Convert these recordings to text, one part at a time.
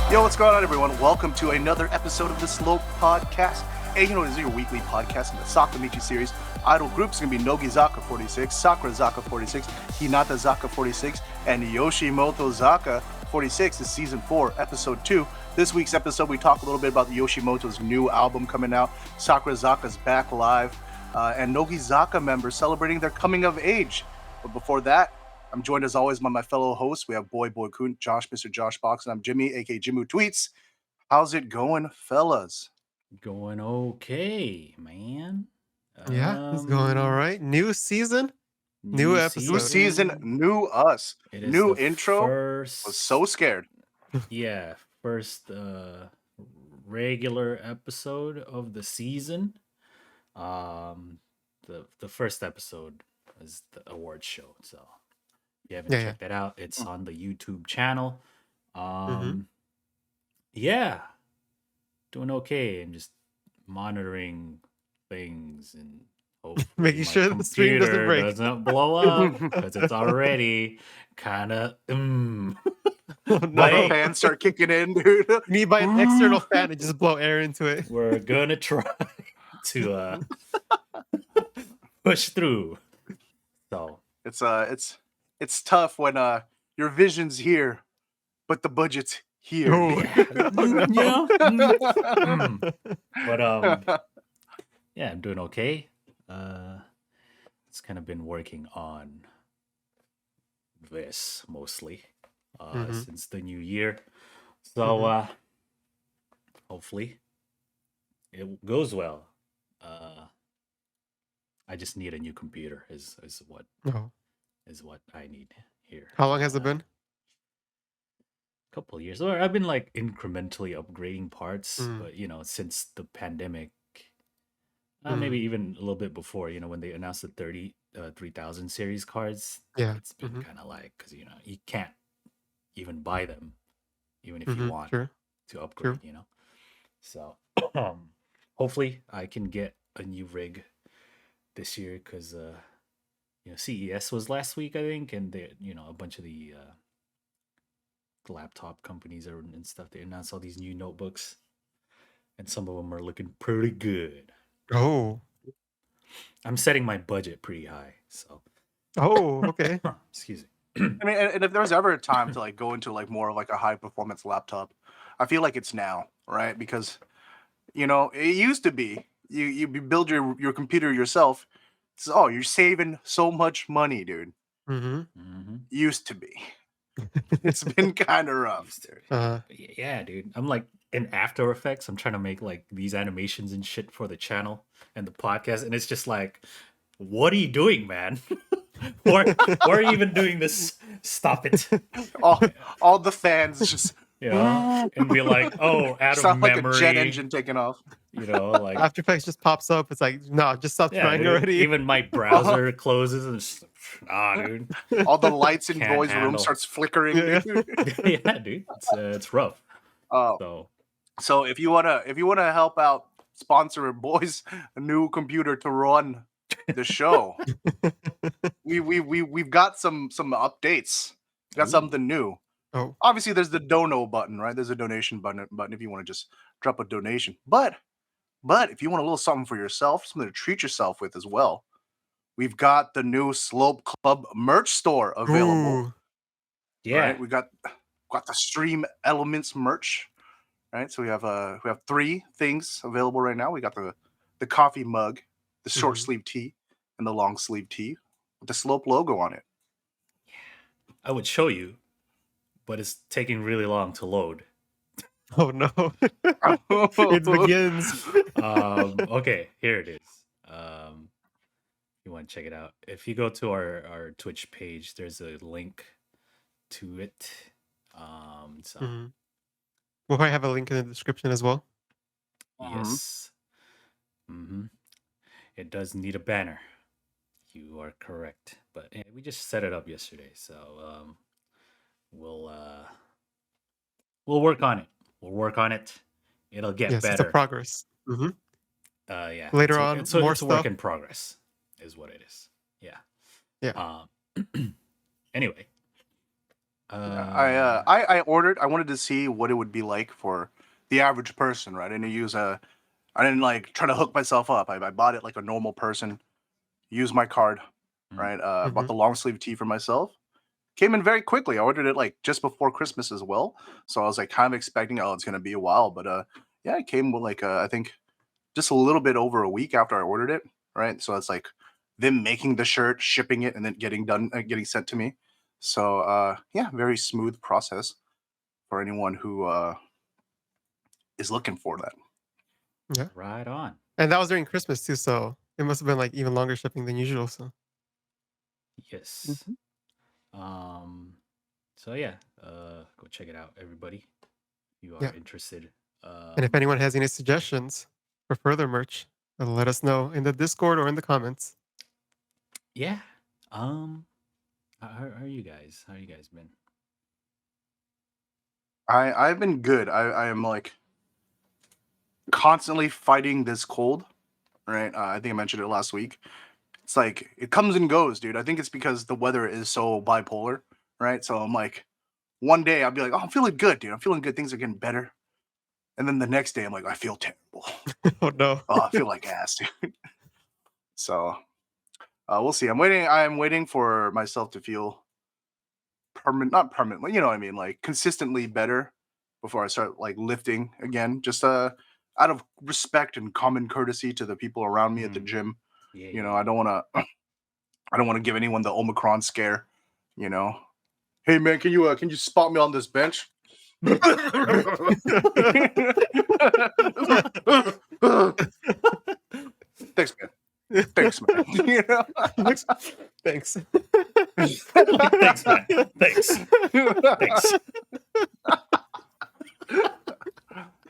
Yo, what's going on, everyone? Welcome to another episode of the Slope Podcast. And this is your weekly podcast in the Sakamichi Series. Idol groups are going to be Nogizaka46, Sakurazaka46, Hinatazaka46, and Yoshimotozaka46. This is Season 4, Episode 2. This week's episode, we talk a little bit about the Yoshimoto's new album coming out, Sakurazaka's back live, and Nogizaka members celebrating their coming of age. But before that, I'm joined as always by my fellow hosts. We have Boy Kun, Josh, Mr. Josh Box, and I'm Jimmy, aka Jimu Tweets. How's it going, fellas? Going okay, man. Yeah, it's going all right. New season, new episode. New season, new us. New intro. First, was so scared. Yeah, first regular episode of the season. The first episode was the awards show, so if you haven't checked that out, it's on the YouTube channel. Yeah, doing okay. I'm just monitoring things and making sure the stream doesn't break, doesn't blow up because it's already kind of. No, fans start kicking in, dude. You need to buy an external fan and just blow air into it. We're gonna try to push through. So it's tough when your vision's here, but the budget's here. But yeah, I'm doing okay. It's kind of been working on this mostly since the new year. So hopefully it goes well. I just need a new computer is what I need here. How long has it been? Couple of years. Or I've been like incrementally upgrading parts, but since the pandemic, maybe even a little bit before, when they announced the 3000 series cards, it's been kind of like, because you can't even buy them even if you want to upgrade. So hopefully I can get a new rig this year, because CES was last week, I think, and they, a bunch of the laptop companies and stuff, they announced all these new notebooks, and some of them are looking pretty good. Oh, I'm setting my budget pretty high, so. Oh, okay. Excuse me. I mean, and if there was ever a time to like go into like more of like a high performance laptop, I feel like it's now, right? Because it used to be you build your computer yourself. So, you're saving so much money, dude. Used to be. It's been kind of rough. Yeah, dude. I'm like in After Effects. I'm trying to make like these animations and shit for the channel and the podcast, and it's just like, what are you doing, man? Why are you even doing this? Stop it! All the fans just and be like, oh, out sound of memory, like a jet engine taking off. Like After Effects just pops up. It's like, no, just stop trying already. Even my browser closes and just, dude. All the lights in Boy's room starts flickering. Yeah, dude. It's rough. So if you wanna help out, sponsor Boy's a new computer to run the show. We've got some updates. We got something new. Oh, Obviously, there's the dono button, right? There's a donation button if you want to just drop a donation. But if you want a little something for yourself, something to treat yourself with as well, we've got the new Slope Club merch store available. Ooh. Yeah, right? We got the Stream Elements merch, right? So we have 3 things available right now. We got the coffee mug, the short sleeve tee, and the long sleeve tee with the Slope logo on it. I would show you, but it's taking really long to load. Oh no. It begins. Okay, here it is. You want to check it out. If you go to our Twitch page, there's a link to it. So We'll probably have a link in the description as well. yes. It does need a banner. You are correct. But we just set it up yesterday, so we'll work on it. We'll work on it. It'll get Yes, better. it's a progress. Yeah. Later on, more it's a work stuff. in progress, is what it is. Yeah. Yeah. Anyway, I ordered. I wanted to see what it would be like for the average person, right? I didn't like try to hook myself up. I bought it like a normal person. Used my card, right? Bought the long sleeve tee for myself. Came in very quickly. I ordered it like just before Christmas as well, so I was like kind of expecting, oh, it's gonna be a while, but yeah, it came with like I think just a little bit over a week after I ordered it, right? So it's like them making the shirt, shipping it, and then getting sent to me. So yeah, very smooth process for anyone who is looking for that. Yeah. Right on. And that was during Christmas too, so it must have been like even longer shipping than usual. So Yes. So yeah, go check it out, everybody. If you are interested. And if anyone has any suggestions for further merch, let us know in the Discord or in the comments. Yeah. How are you guys? How you guys been? I've been good. I am like constantly fighting this cold, right? I think I mentioned it last week. It's like it comes and goes, dude. I think it's because the weather is so bipolar, right? So I'm like, one day I'll be like, oh, I'm feeling good, dude. I'm feeling good. Things are getting better. And then the next day I'm like, I feel terrible. Oh no. Oh, I feel like ass, dude. So we'll see. I'm waiting for myself to feel not permanently, you know what I mean, like consistently better before I start like lifting again. Just out of respect and common courtesy to the people around me at the gym. Yeah, You know, I don't want to give anyone the Omicron scare. You know, hey man, can you spot me on this bench? Thanks, man. Thanks, man. You know? Thanks. Thanks, man. Thanks. Thanks.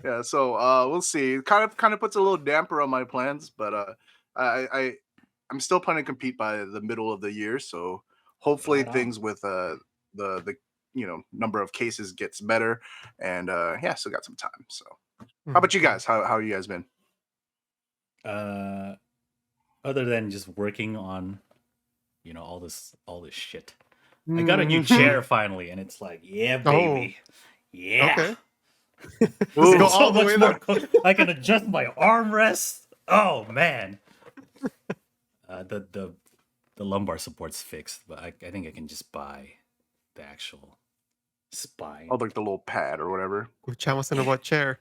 Yeah, so we'll see. Kind of puts a little damper on my plans, but I'm still planning to compete by the middle of the year. So hopefully things with the number of cases gets better, and yeah, still got some time. So how about you guys? How you guys been? Other than just working on, all this shit. I got a new chair finally, and it's like, yeah, baby, yeah. Okay. Go all the way more. I can adjust my armrest. Oh man. The lumbar support's fixed, but I think I can just buy the actual spine. Oh, like the little pad or whatever. What chair?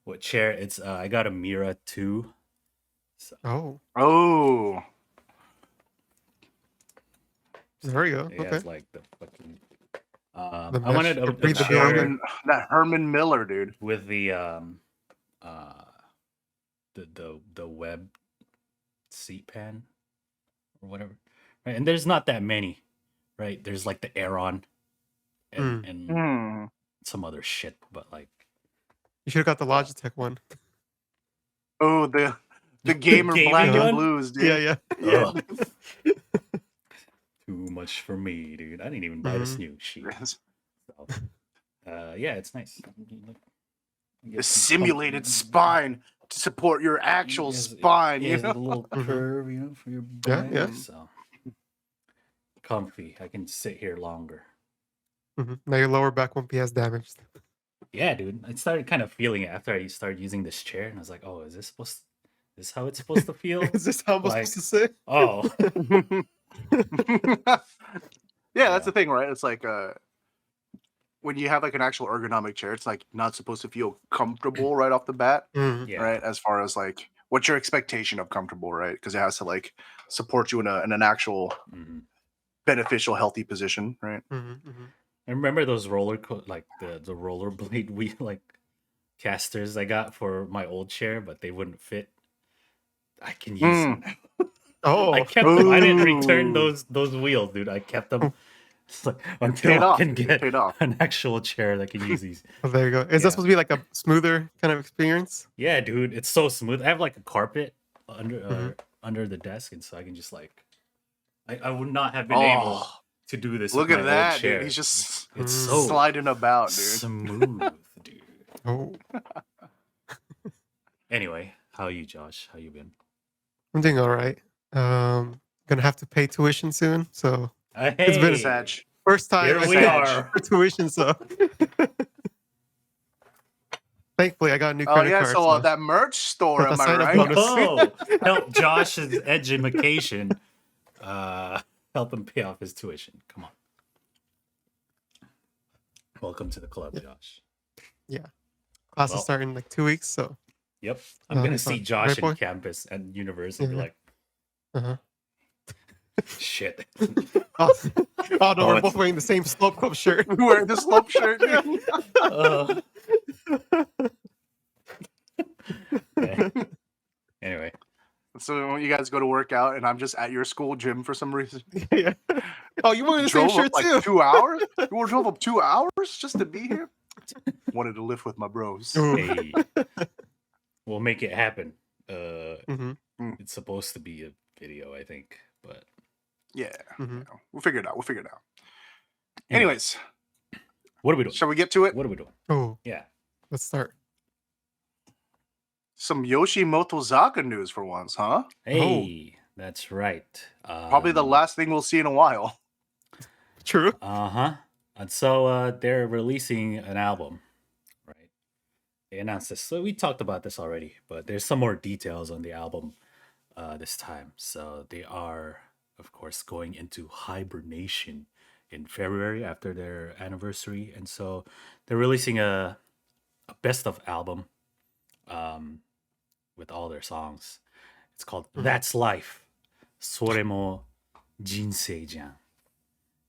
What chair? It's I got a Mira 2. So. Oh. There you go. Yeah, okay. It's like the fucking. I wanted a chair, that Herman Miller dude with the web seat pan or whatever, right? And there's not that many, right? There's like the Aeron and some other shit, but like you should have got the Logitech one. Oh, the gamer black and blues, dude. Yeah. Too much for me, dude. I didn't even buy this new sheet. So, yeah, it's nice. The simulated spine to support your actual spine. A little curve, for your back. Yeah. So comfy. I can sit here longer. Now your lower back won't be as damaged. Yeah, dude. I started kind of feeling it after I started using this chair, and I was like, "Oh, is this how it's supposed to feel? Is this how I'm supposed to sit?" Oh. Yeah, that's the thing, right? It's like when you have like an actual ergonomic chair, it's like not supposed to feel comfortable right off the bat, right? As far as like what's your expectation of comfortable, right? Because it has to like support you in an actual beneficial, healthy position, right? I remember those the rollerblade like casters I got for my old chair, but they wouldn't fit. I can use them now. I kept them. I didn't return those wheels, dude. I kept them until I can get an actual chair that can use these. Oh, there you go. Is that supposed to be like a smoother kind of experience? Yeah, dude. It's so smooth. I have like a carpet under the desk, and so I can just like I would not have been able to do this. Look with at my that, old chair. dude. He's just it's so sliding about, dude. Smooth, dude. Oh. Anyway, how are you, Josh? How you been? I'm doing all right. Gonna have to pay tuition soon, so hey. it's been Sag. First time Here I we paid are. for tuition, so thankfully I got a new Oh credit yeah, card. so So that merch store, With am a I sign-up right? bonus. Oh, help Josh's education. Help him pay off his tuition. Come on. Welcome to the club, Josh. yeah, classes Well, start in like 2 weeks. So yep. I'm that'll gonna be see fun. Josh Right, in boy? campus at university and be Yeah. like, Uh-huh. shit. Oh, no, Oh, we're it's- both wearing the same Slope Club shirt. Wearing the slope shirt. Dude. Yeah. Anyway, So when you guys go to work out, and I'm just at your school gym for some reason. Yeah. Oh, you wearing the same Drove shirt up like too? 2 hours. You drove up 2 hours just to be here. Wanted to lift with my bros. Ooh. hey, we'll make it happen. Mhm. It's supposed to be a video, I think, but Yeah, Mhm. we'll figure it out. We'll figure it out. Anyway, Anyways, what are we doing? shall we get to it? What are we doing? Oh, Yeah. let's start. Some Yoshimotozaka news for once, huh? Hey, that's right. Probably the last thing we'll see in a while. True. Uh-huh. And so they're releasing an album, right? They announced this. So we talked about this already, but there's some more details on the album this time. So they are, of course, going into hibernation in February after their anniversary. And so they're releasing a best of album with all their songs. It's called That's Life. Soremo Jinsei Jan.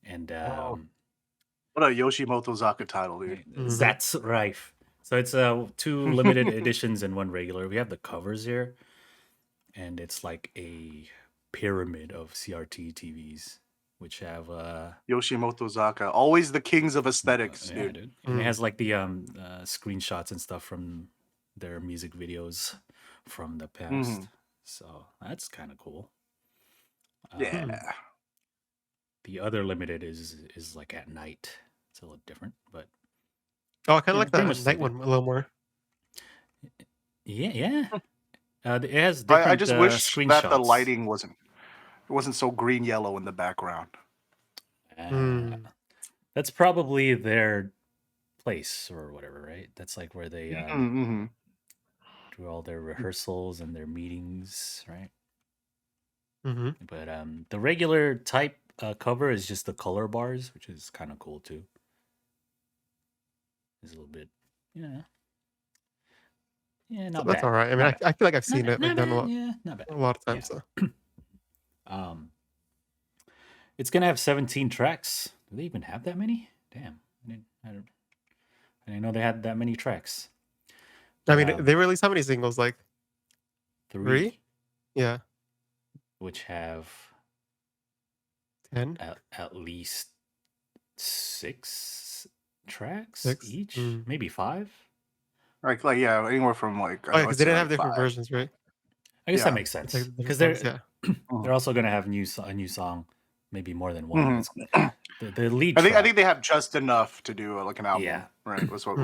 And What a Yoshimotozaka title, dude. That's Life. So it's 2 limited editions and 1 regular. We have the covers here. And it's like a pyramid of CRT TVs, which have Yoshimotozaka, always the kings of aesthetics, yeah, dude. And it has like the screenshots and stuff from their music videos from the past. So that's kind of cool. Yeah. The other limited is like at night. It's a little different, but Oh, I kind of like pretty the much night one a little more. yeah. It has different I just wish screenshots. that the lighting wasn't so green yellow in the background. That's probably their place or whatever, right? That's like where they do all their rehearsals and their meetings, right? Mm-hmm. But the regular type cover is just the color bars, which is kind of cool too. It's a little bit, not So bad. that's all right. I mean, I feel like I've seen it like done a lot, not bad. a lot of times. Yeah. So It's gonna have 17 tracks. Do they even have that many? Damn, I didn't know they had that many tracks. I mean, they released how many singles? Like 3? Yeah. Which have 10? at least 6 tracks 6? each, maybe 5. Like yeah, anywhere from like. Oh, because they didn't have different 5. versions, right? I guess Yeah. that makes sense Like because different they're songs, they're also gonna have a new song, maybe more than one. It's- The lead. I think track, they have just enough to do like an album. Yeah. Right. That's what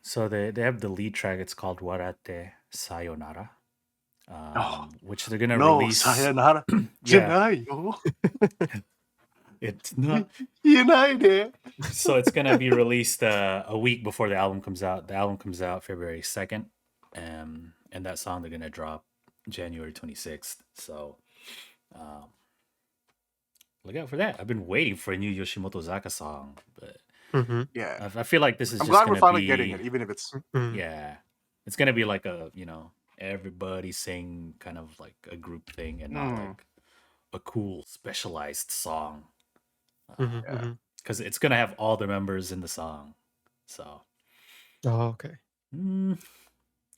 So they have the lead track. It's called Warate Sayonara, which they're gonna no, release. sayonara. Yeah, Yo. it's not. United. So it's gonna be released a week before the album comes out. The album comes out February 2nd, and that song they're gonna drop January 26th. So look out for that. I've been waiting for a new Yoshimotozaka song, but Yeah. I feel like this is I'm just glad gonna we're finally be, getting it, even if it's. Yeah, it's gonna be like a everybody sing kind of like a group thing and not like a cool specialized song. Because it's gonna have all the members in the song. So Oh, okay.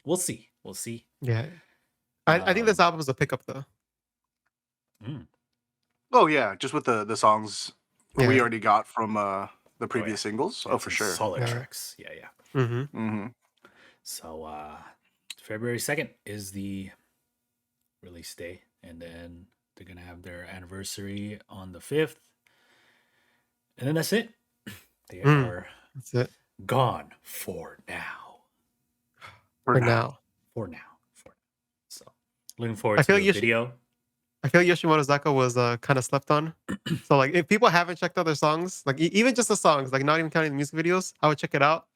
we'll see. We'll see. Yeah. I think this album is a pickup though. Oh yeah, just with the songs we Yeah. already got from the previous singles. Oh, for sure. Solid Yeah. tracks. Yeah. Mm-hmm. So February 2nd is the release day, and then they're gonna have their anniversary on the 5th, and then that's it. They are That's it. gone for now. For now. For now. So looking forward I to feel the like video. I feel like Yoshimotozaka was kind of slept on. So like, if people haven't checked out their songs, like even just the songs, like not even counting the music videos, I would check it out.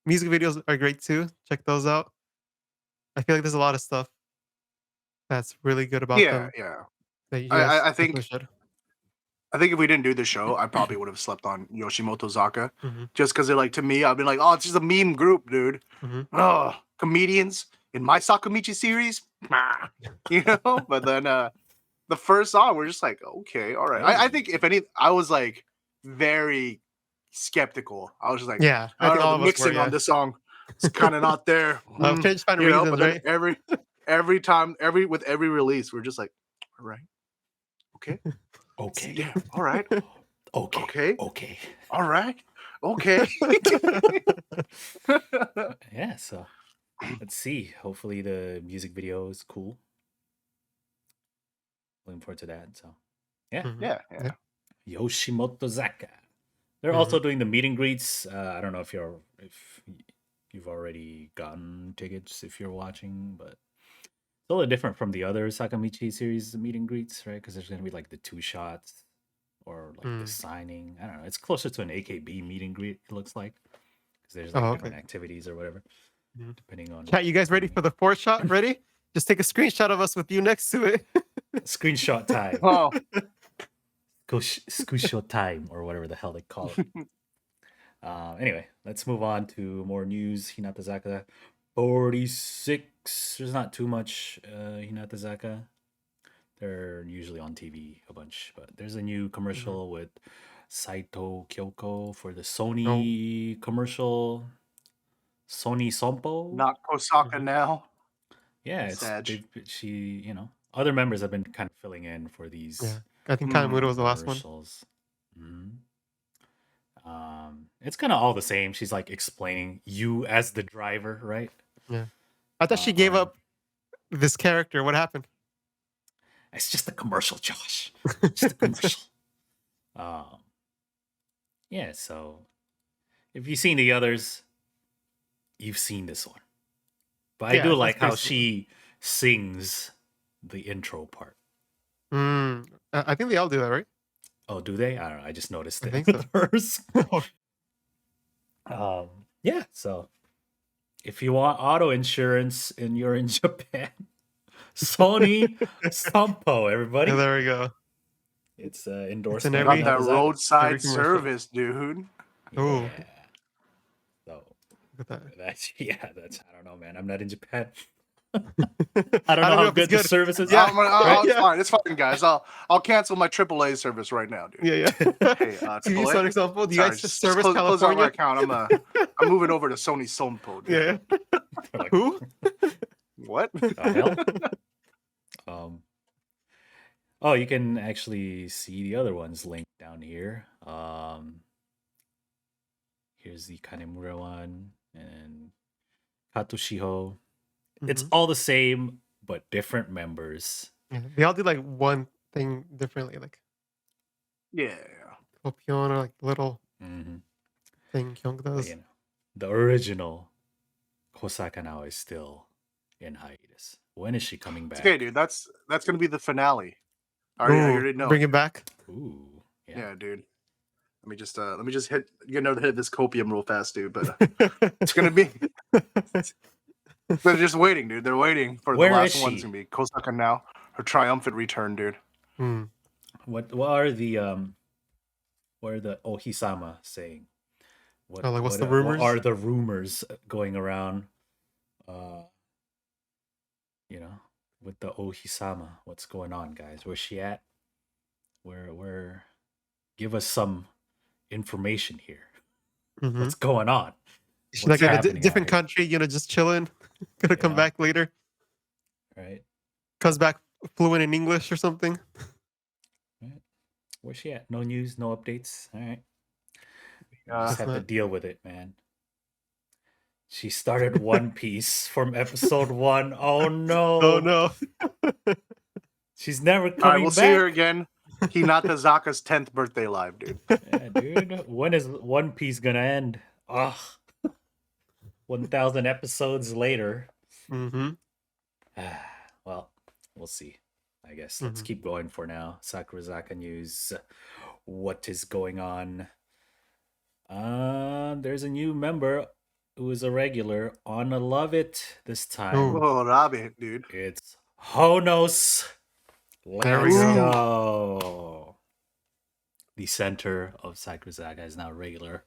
Music videos are great too. Check those out. I feel like there's a lot of stuff that's really good about Yeah, them yeah. that you I, guys I I definitely think should. I think if we didn't do the show, I probably would have slept on Yoshimotozaka, Hmm. just because they're like to me, I've been like, oh, it's just a meme group, dude. Hmm. Oh, comedians in my Sakamichi series, nah, you know. But then the first song, we're just like, okay, all right. I Hey. think if any, I was like very skeptical. I was just like, Yeah, I I don't think know, all the of us were. mixing on Yeah, this song is kind of not there, change fun you know. But reasons, then right? every time, with every release, we're just like, all right, okay, Okay. yeah, all right, Okay. okay, Okay. all right, okay. Yeah, so let's see. Hopefully the music video is cool. Looking forward to that. So yeah. Mhm. Yeah, yeah. Yeah. Yoshimotozaka. They're also Mhm. doing the meet and greets. I don't know if you've already gotten tickets if you're watching, but it's a little different from the other Sakamichi series meet and greets, right? Because there's gonna be like the two shots or like the Mm. signing. I don't know. It's closer to an AKB meet and greet. It looks like because there's like Oh, different okay. activities or whatever, Mhm. depending on Chat, you guys how ready for many. the fourth shot? Ready? Just take a screenshot of us with you next to it. Screenshot time, Oh, screenshot time, or whatever the hell they call it. Anyway, let's move on to more news. Hinatazaka 46. There's not too much Hinatazaka. They're usually on TV a bunch, but there's a new Mhm. commercial with Saito Kyoko for the Oh. Sony commercial. Sony Sonpo. not Kosaka Mhm. now. Yeah, it's Sag. other members have been kind of filling in for Yeah. these I think Kanemura was Hmm. the last one. commercials. Mhm. It's kind of all the same. She's like explaining you as the driver, right? Yeah. I thought she gave Um, up this character. What happened? it's just a commercial, Josh. Just a commercial. Um, yeah. So if you've seen the others, you've seen this one. But I Yeah, do it's like pretty how similar. she sings the intro part. I think they all do that, right? Oh, do they? I don't know. I just noticed I it think so. with hers. Yeah. So if you want auto insurance and you're in Japan, Sony Sampo, Yeah, everybody. there we go. It's It's in endorsement of Got that Hinatazaka. every roadside commercial. service, dude. Oh, Yeah. So look at that's I don't know, man. I'm not in Japan. that. I don't I know don't know how if it's good the good. service is, Yeah, right? It's yeah, fine. It's fine, guys. I'll cancel my AAA service right now, dude. yeah, yeah. Hey, TV AAA. Sonic Example. Do you Sorry, guys just service close out my California? account. I'm moving over to Sony Sonpo, dude. Yeah. They're like, Who? What? the hell? Um, oh, you can actually see the other ones linked down here. Here's the Kanemura one and Katoshiho. It's Hmm. all the same, but different members. Yeah, they all do like one thing differently, like Yeah. Poppin or like little Hmm. thing Kyung But does. the original Kosaka now is still in hiatus. When is she coming It's okay, back? dude. That's gonna be the finale. I Ooh, already know bring it, it dude. back. Ooh, yeah. Yeah, dude. Let me just get another hit of this copium real fast, dude. But it's gonna be. They're just waiting, dude. They're waiting for the Where is last one. It's she? gonna be Kosaka now. Her triumphant return, dude. Hmm. What are the Ohisama saying? Oh, like what's the rumors? Are the rumors going around? Uh, you know, with the Ohisama, what's going on, guys? Where's she at? Where? Give us some information here. Hmm. What's going on? She's What's like in a happening out different here? country, just chilling. Gonna come Yeah, back later. right. Comes back fluent in English or something. Right. Where's she at? No news, no updates. All right. We just Uh, Guess have to not. deal with it, man. She started One Piece from episode 1. Oh Oh no. no. She's never all right, we'll coming see her back. again. Hinata Zaka's 10th birthday live, dude. Yeah, dude. When is One Piece gonna end? Ugh. 1,000 episodes later. Hmm. Well, we'll see. I guess let's keep going for now. Sakurazaka news. What is going on? There's a new member who is a regular on a Love It this time. Oh, Rabbit, dude. It's Honos. There we Let's go. go. The center of Sakurazaka is now regular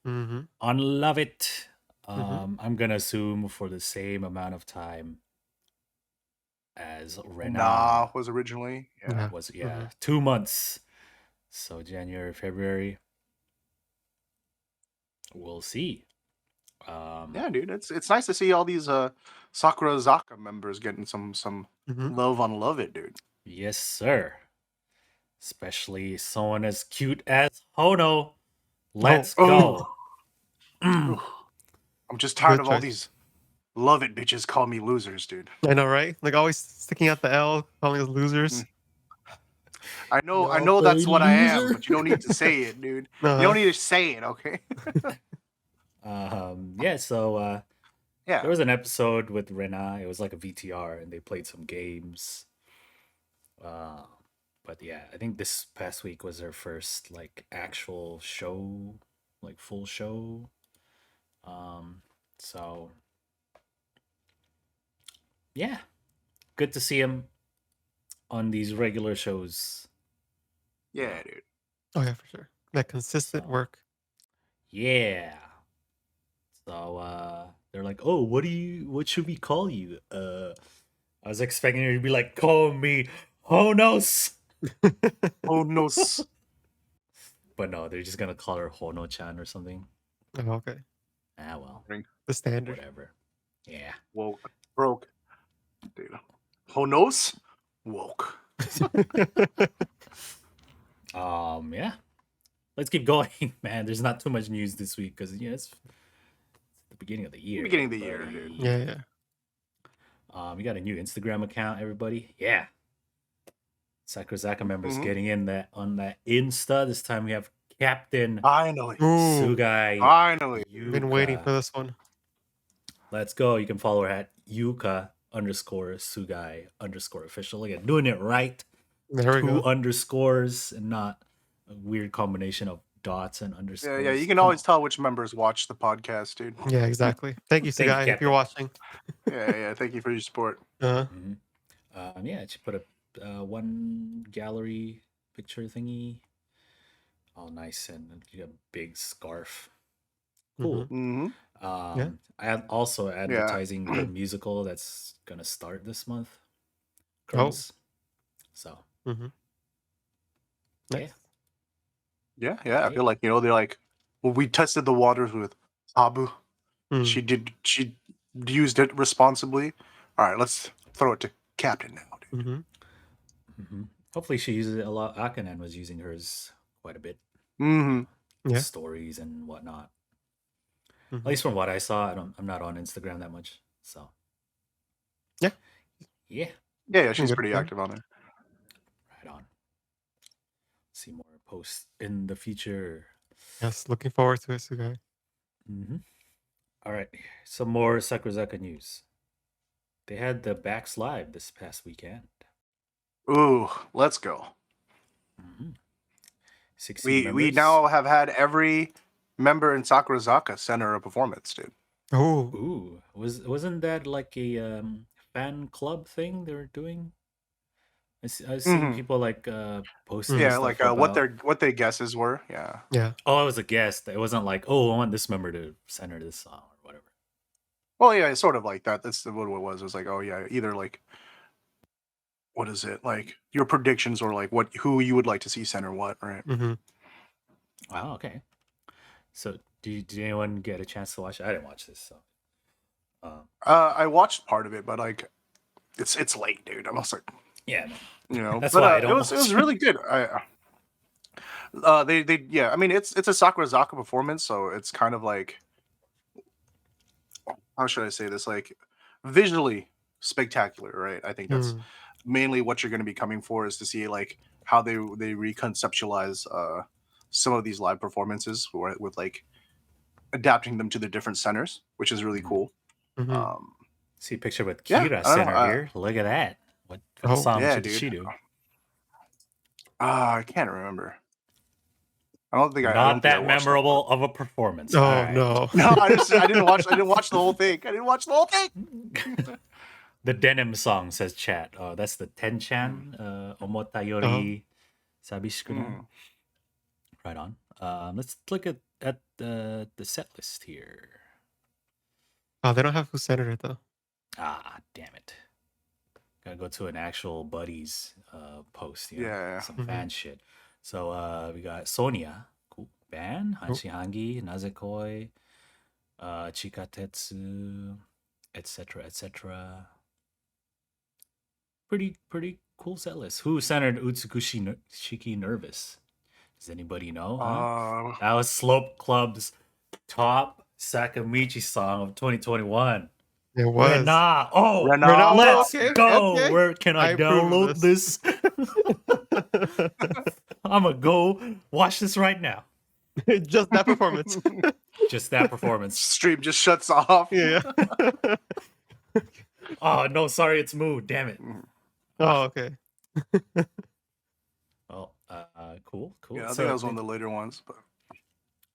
on Love It. I'm gonna assume for the same amount of time as Rena was originally. Yeah. was 2 months. So January, February. We'll see. Yeah, dude, it's nice to see all these Sakurazaka members getting some love on Love It, dude. Yes, sir. Especially someone as cute as Hono. Let's go. I'm just tired Good of all choice. these Love It bitches call me losers, dude. I know, right? Like always sticking out the L, calling us losers. I know that's what I am, but you don't need to say it, dude. You don't need to say it, okay? So there was an episode with Rena. It was like a VTR, and they played some games. But yeah, I think this past week was her first like actual show, like full show. So yeah, good to see him on these regular shows. Yeah, dude. Oh yeah, for sure. That consistent work. Yeah. So they're like, "Oh, what should we call you?" I was expecting her to be like, "Call me Honos." Honos. But no, they're just gonna call her Hono-chan or something. Oh, okay. Ah, well, the standard. Whatever. Yeah. Woke. Broke. Dude. Honos? Woke. Yeah. Let's keep going, man. There's not too much news this week because it's the beginning of the year. Beginning of the year, dude. Yeah. We got a new Instagram account, everybody. Yeah. Sakurazaka members getting in that on that Insta. This time we have Captain Finally. Sugai. Finally. Yuuka. Been waiting for this one. Let's go. You can follow her at Yuka_Sugai_official. Again, doing it right. There we go. 2 underscores and not a weird combination of dots and underscores. Yeah. You can always tell which members watch the podcast, dude. Yeah, exactly. Thank you, Sugai, if you're watching. Yeah. Thank you for your support. Uh-huh. She put a one gallery picture thingy. Oh, nice. And you got a big scarf. Cool. I also advertising the musical that's gonna start this month. Crumbs. So Yeah. I feel like, they're like, well, we tested the waters with Abu. She used it responsibly. All right, let's throw it to Captain now, dude. Hopefully she uses it a lot. Akanen was using hers quite a bit. Yeah. Stories and whatnot. At least from what I saw, I'm not on Instagram that much. So yeah, she's pretty active on there. Right on. See more posts in the future. Yes, looking forward to it, Sugai. All right, some more Sakurazaka news. They had the Backs live this past weekend. Ooh, let's go. 16 we now have had every member in Sakurazaka center a performance, dude. Ooh, wasn't that like a fan club thing they were doing? I've seen people like posting. Yeah, like what their guesses were. Yeah. Oh, it was a guess. It wasn't like, oh, I want this member to center this song or whatever. Well, yeah, it's sort of like that. That's what it was. It was like, oh yeah, either like, what is it like? Your predictions or like who you would like to see center what, right? Wow. Okay. So, did anyone get a chance to watch it? I didn't watch this. So, I watched part of it, but like, it's late, dude. I was like, yeah, that's why I don't. It was really good. I mean, it's a Sakurazaka performance, so it's kind of like, how should I say this? Like, visually spectacular, right? I think that's mainly what you're going to be coming for, is to see like how they reconceptualize some of these live performances with like adapting them to the different centers, which is really cool. See a picture with Kira center here. Look at that. What For the song, yeah, what did dude. she do? I can't remember. I don't think Not I that watched memorable of a performance. Oh All right. no. No, I didn't watch the whole thing. I didn't watch the whole thing. The denim song, says chat. Oh, that's the Tenchan. Omota Oh. yori sabishiku na. Mm. Right on. Let's look at the set list here. Oh, they don't have who centered it though. Ah, damn it. Gotta go to an actual buddies post, you know, Yeah. some fan shit. So we got Sonia, cool band, Hanshihangi, Nazekoi, Chikatetsu, etc., etc. Pretty cool set list. Who centered Utsukushi Shiki Nervous? Does anybody know? Huh? That was Slope Club's top Sakamichi song of 2021. It was. Rena. Oh, Rena. let's Okay, go. okay. Where can I download this? I'm going to go watch this right now. Just that performance. Just that performance. Stream just shuts off. Yeah. Oh, no, sorry, it's Mood. Damn it. Oh, okay. Oh, cool. Yeah, I think that was one of the later ones. But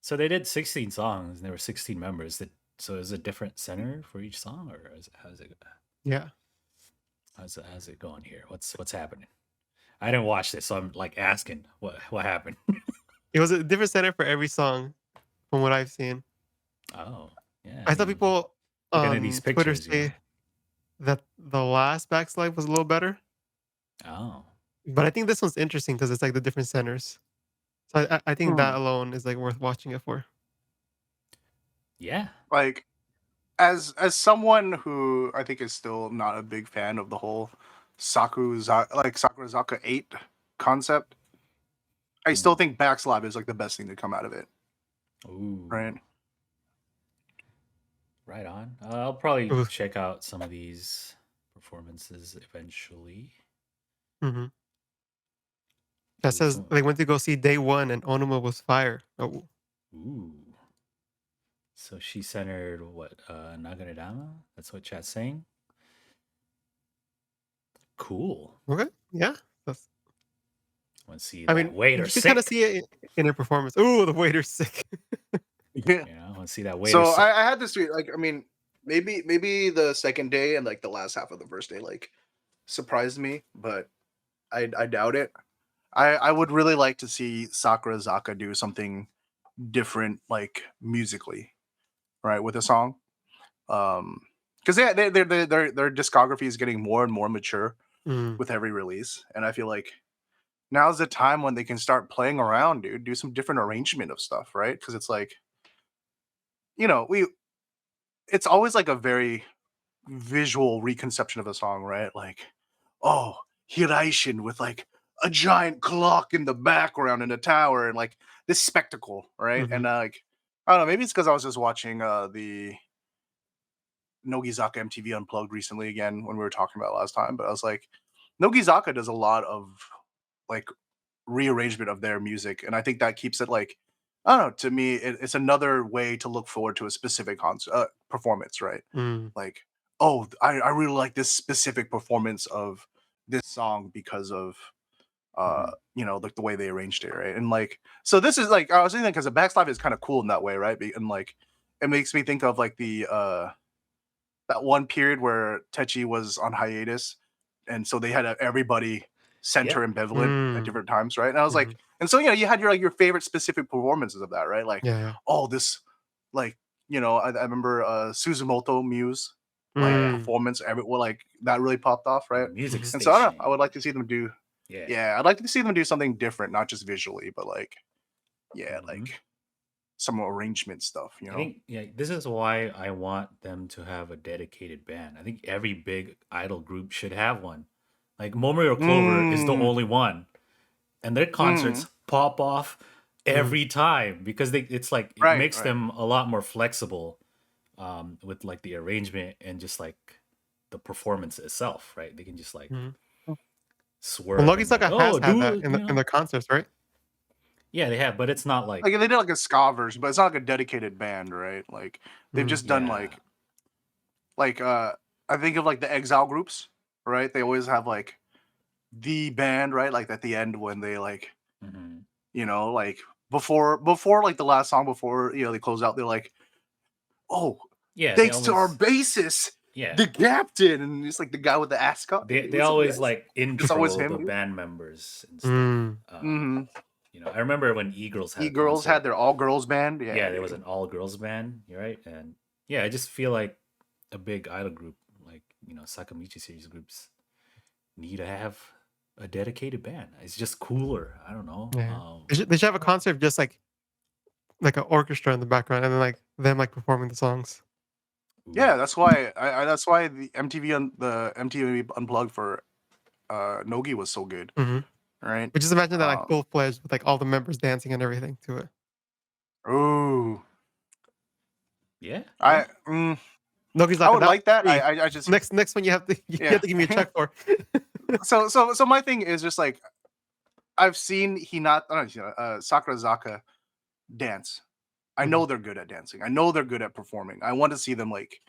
so they did 16 songs, and there were 16 members. So is it a different center for each song, or how's it? Yeah. How's it going here? What's happening? I didn't watch this, so I'm like asking what happened. It was a different center for every song, from what I've seen. Oh, yeah. I saw people on these Twitter pictures, say that the last Backslide was a little better. Oh. But I think this one's interesting because it's like the different centers. So I think that alone is like worth watching it for. Yeah. Like, as someone who I think is still not a big fan of the whole Sakurazaka 8 concept, I still think Backslide is like the best thing to come out of it. Ooh. Right. Right on. I'll probably check out some of these performances eventually. Mm-hmm. That says they went to go see Day One and Onuma was fire. Oh. Ooh. So she centered what? Nagaradama? That's what chat's saying? Cool. Okay. Yeah. Want to see I mean, waiter you sick. can kind of see it in her performance. Ooh, the waiter's sick. Yeah. I want to see that waiter So sick. I had this tweet, like, I mean, maybe the second day and like the last half of the first day like surprised me, but I doubt it. I would really like to see Sakurazaka do something different, like musically, right, with a song. Because their discography is getting more and more mature with every release, and I feel like now's the time when they can start playing around, dude. Do some different arrangement of stuff, right? Because it's like, it's always like a very visual reconception of a song, right? Like, oh, Hiraishin with like a giant clock in the background in a tower and like this spectacle, right? And like, I don't know, maybe it's because I was just watching the Nogizaka MTV Unplugged recently again when we were talking about it last time, but I was like, Nogizaka does a lot of like rearrangement of their music, and I think that keeps it like, I don't know, to me it's another way to look forward to a specific performance, right? Like, oh, I really like this specific performance of this song because of like the way they arranged it, right? And like, so this is like, I was thinking because the Backslide is kind of cool in that way, right? And like, it makes me think of like the that one period where Techi was on hiatus, and so they had everybody center ambivalent at different times, right? And I was like, and so you had your favorite specific performances of that, right? Like, oh, this, like, I remember Suzumoto Muse like performance, like that really popped off, right? Music and station. so I don't know, I would like to see them do, yeah, I'd like to see them do something different, not just visually, but like, like some arrangement stuff, I think this is why I want them to have a dedicated band. I think every big idol group should have one. Like Momori or Clover is the only one, and their concerts pop off every time because it's like it makes them a lot more flexible with like the arrangement and just like the performance itself, right? They can just like swerve. Well, Nogizaka has had that in their concerts, right? Yeah, they have, but it's not like they did like a ska version, but it's not like a dedicated band, right? Like they've just done like I think of like the Exile groups, right? They always have like the band, right? Like at the end when they like, Mhm. you know, like before like the last song before, you know, they close out, they're like, oh, Yeah, they thanks to our always bassist, yeah. the captain, and it's like the guy with the ascot. Hey, They what's up, always guys? like It's always intro him, the dude. band members and stuff. Mm. Mm-hmm. You know, I remember when E-Girls had a E-Girls had concert. their all-girls band. Yeah, Yeah, there was dude. an all-girls band. You're right, and yeah, I just feel like a big idol group, like you know, Sakamichi series groups, need to have a dedicated band. It's just cooler. I don't know. Yeah. They should have a concert of just like an orchestra in the background, and then like them like performing the songs. Yeah, Ooh. that's why that's why the MTV Unplugged for Nogi was so good, Mm-hmm. right? But just imagine that like Um, full fledged with like all the members dancing and everything to it. ooh, Yeah, yeah. I mm, I Nogizaka, would that like that. free. I just Next one you have to yeah. give me a check for. So my thing is just like I've seen Sakurazaka dance. I know Mhm. they're good at dancing. I know they're good at performing. I want to see them like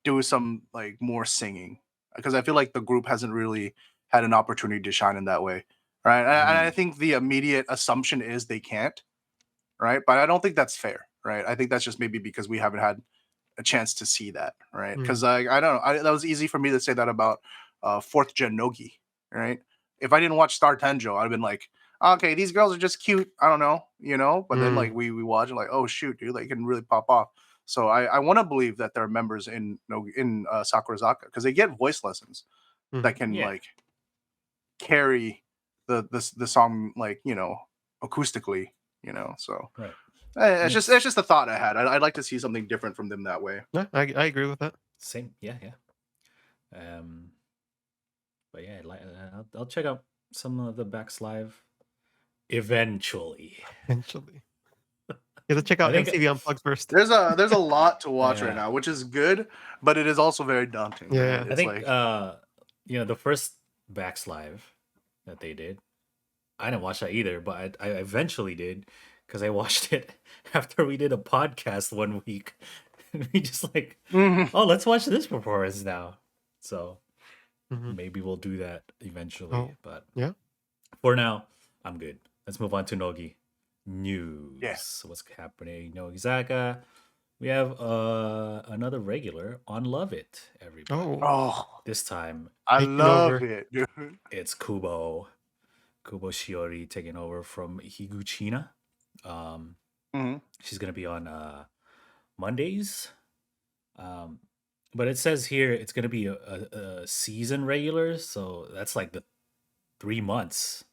do some like more singing because I feel like the group hasn't really had an opportunity to shine in that way, right? And I Mm. think the immediate assumption is they can't, right? But I don't think that's fair, right? I think that's just maybe because we haven't had a chance to see that, right? Mm. Because I don't know, that was easy for me to say that about fourth gen Nogi, right? If I didn't watch Star Tenjo, I'd have been like, okay, these girls are just cute. I don't know, you know. But then like Mm. we watch and like, oh shoot, dude, they can really pop off. So I want to believe that there are members in Sakurazaka because they get voice lessons that Mhm. can Yeah. like carry the song like acoustically, So Right. it's Yes. just a thought I had. I'd like to see something different from them that way. Yeah, I agree with that. Same. Yeah, yeah. But yeah, I'll check out some of the Backs live eventually. Eventually, you have to check I out think MTV Unplugged first. There's a lot to watch right yeah. now, which is good, but it is also very daunting, right? Yeah. I It's think like you know, the first Backs live that they did, I didn't watch that either, but I eventually did because I watched it after we did a podcast one week. And we just like, mhm. oh, let's watch this performance now. So Mhm. maybe we'll do that eventually. Oh, But yeah. for now, I'm good. Let's move on to Nogi Yeah. news. What's happening? Nogizaka. We have another regular on Love It, everybody. Oh, Oh, This time I taking love over. it, dude. it's Kubo Shiori taking over from Higuchina. Um, Mhm. she's gonna be on Mondays. Um, but it says here it's gonna be a season regular, so that's like the 3 months,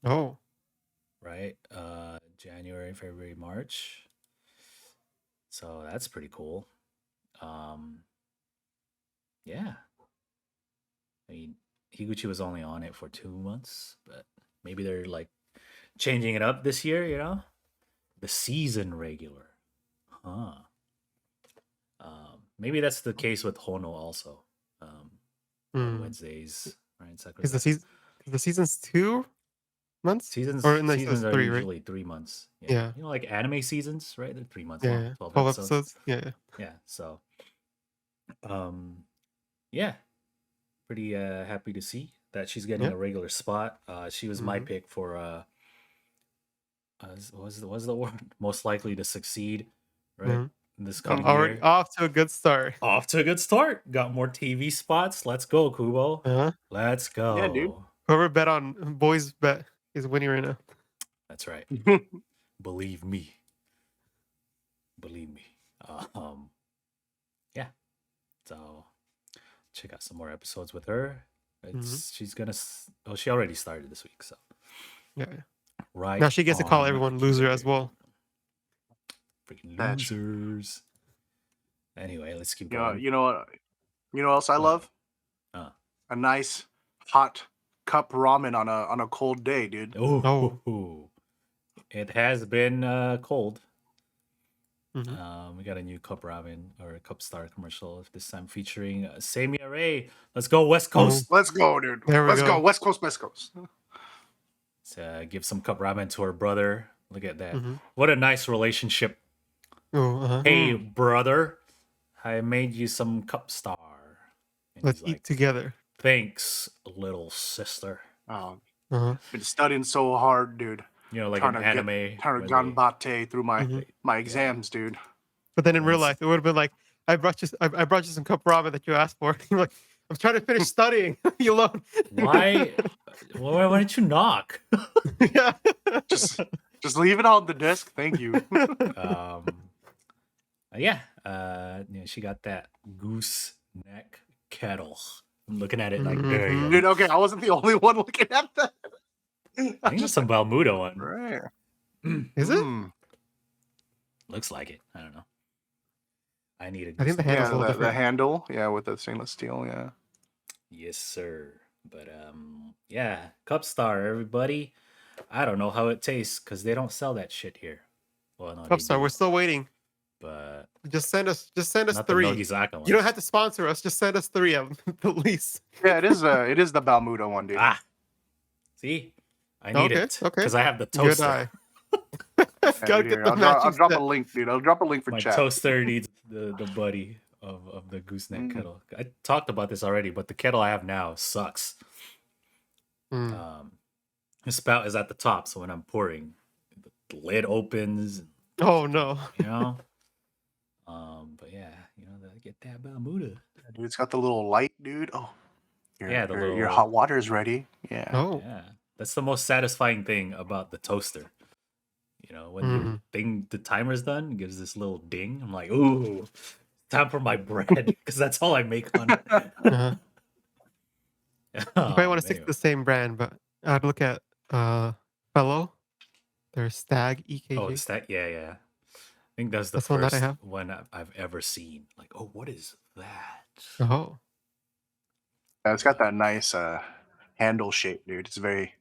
Oh, right? January, February, March. So that's pretty cool. Um, yeah. I mean, Higuchi was only on it for 2 months, but maybe they're like changing it up this year, you know? The season regular. Huh. Maybe that's the case with Hono also. On mm. Wednesdays, right? Is the Sakurazaka. season? The season's 2 months, or no, it's Seasons are 3, right? usually 3 months. Yeah. Yeah. You know, like anime seasons, right? They're 3 months long, Yeah. 12 12 episodes. episodes. Yeah. Yeah. So yeah. Pretty happy to see that she's getting Yeah. a regular spot. She was my Mhm. pick for what was the word? Most likely to succeed, right? Mhm. This coming Already year. off to a good start. Off to a good start. Got more TV spots. Let's go, Kubo. Uh-huh. Let's Yeah, dude. go. Whoever bet on boys bet is winning right now. That's right. Believe me. Believe me. Yeah. So check out some more episodes with her. She's gonna. She already started this week. So Yeah. right Now she gets to call on everyone loser as cue. well. Freaking That's- losers. Anyway, let's keep You know, going. you know what? You know what else I What? love? A nice hot cup ramen on a cold day, dude. Oh, it has been cold. Mhm. We got a new cup ramen or a CupStar commercial this time featuring Seimiya Rei. Let's go West Coast. Let's go, dude. There we Let's go. go. West Coast, West Coast. Let's give some cup ramen to her brother. Look at that. Mhm. What a nice relationship. Oh, uh-huh. Hey, brother, I made you some CupStar. And Let's he's eat like, together. thanks, little sister. Oh, Uh-huh. been studying so hard, dude. You know, like Trying an to anime trying where to ganbatte through my Mhm. my yeah. exams, dude. But then in And real it's life, it would have been like, I brought you some cup ramen that you asked for. You're like, I'm trying to finish studying. You alone. why why didn't you knock? Yeah. Just leave it on the desk. Thank you. Yeah, you know, she got that goose neck kettle. I'm looking at it like very Mhm. Dude, okay, I wasn't the only one looking at that. I think that's some Balmuda one. Right. Is it? Looks like it. I don't know. I need a I think the goose neck. handle's Yeah, a little the different. handle, yeah, with the stainless steel, yeah. Yes, sir. But yeah, CupStar, everybody. I don't know how it tastes because they don't sell that shit here. Well, no, they CupStar, do, we're still waiting. but Just send us not the 3. Nogizaka ones. You don't have to sponsor us. Just send us 3 of them, at least. Yeah, it is the Balmuda one, dude. Ah, see, I need Okay, it okay. because I have the Good toaster. eye. Yeah, Gotta dude, get here, the I'll matching drop a set. link, dude. I'll drop a link for My chat. toaster needs the buddy of the gooseneck kettle. I talked about this already, but the kettle I have now sucks. Mm. The spout is at the top, so when I'm pouring, the lid opens. Oh no. You know. But yeah, you know, get that Balmuda. Dude, it's got the little light, dude. Oh, Yeah, the your little hot water is ready. Yeah. Oh. Yeah, that's the most satisfying thing about the toaster. You know, when the timer's done, it gives this little ding. I'm like, ooh, time for my bread because that's all I make on it. Uh-huh. You probably want to stick to anyway. the same brand, but I'd look at Fellow. Their Stag EKG. Oh, it's that. Yeah. I think that's the That's the one that I first have. one I've ever seen. Like, oh, what is that? Oh. Yeah, it's got that nice handle shape, dude. It's very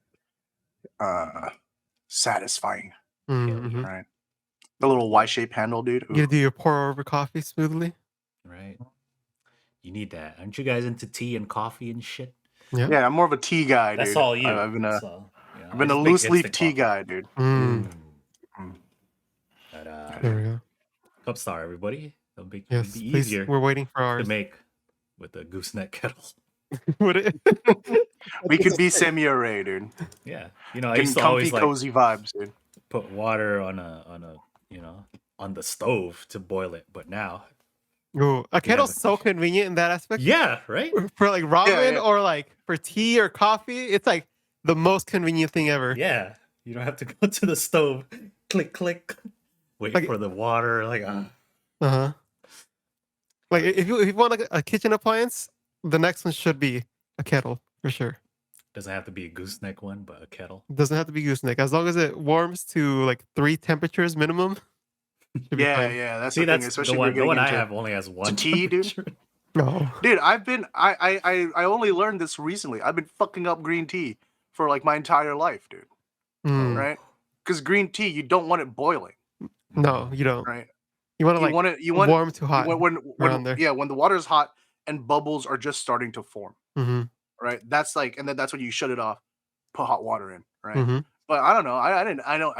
satisfying. Mm-hmm. Right. The little Y-shaped handle, dude. You Ooh. do your pour over coffee smoothly. Right. You need that. Aren't you guys into tea and coffee and shit? Yeah. Yeah, I'm more of a tea guy, That's dude. all you. I've been That's all. You know, I've been I a just make loose leaf instant tea coffee. guy, dude. Mm. But There we go. CupStar, everybody. It'll be Yes, be please. easier We're waiting for to ours. make with the gooseneck kettle. Would it? We could be Seimiya Rei, dude. Yeah, you know, I Getting used to comfy, always like cozy vibes, dude. put water on a you know, on the stove to boil it, but now Ooh, a kettle's have- so convenient in that aspect. yeah, right. For like ramen yeah. or like for tea or coffee, it's like the most convenient thing ever. Yeah, you don't have to go to the stove, click, wait Like- for the water, like Uh-huh. Like if you want like a kitchen appliance, the next one should be a kettle for sure. doesn't have to be a gooseneck one, but a kettle. It doesn't have to be gooseneck. As long as it warms to like 3 temperatures minimum. Should be Yeah, fine. yeah. That's See, the thing, that's especially the when one. you're The one getting I into have only has one tea, dude. temperature. No. Dude, I only learned this recently. I've been fucking up green tea for like my entire life, dude. Mm. Right? Because green tea, you don't want it boiling, No, you don't. right? You want to You like want it. You want warm to hot. when around there. yeah, when the water is hot and bubbles are just starting to form, Mm-hmm. right? That's like, and then that's when you shut it off, put hot water in, right? Mm-hmm. But I don't know. I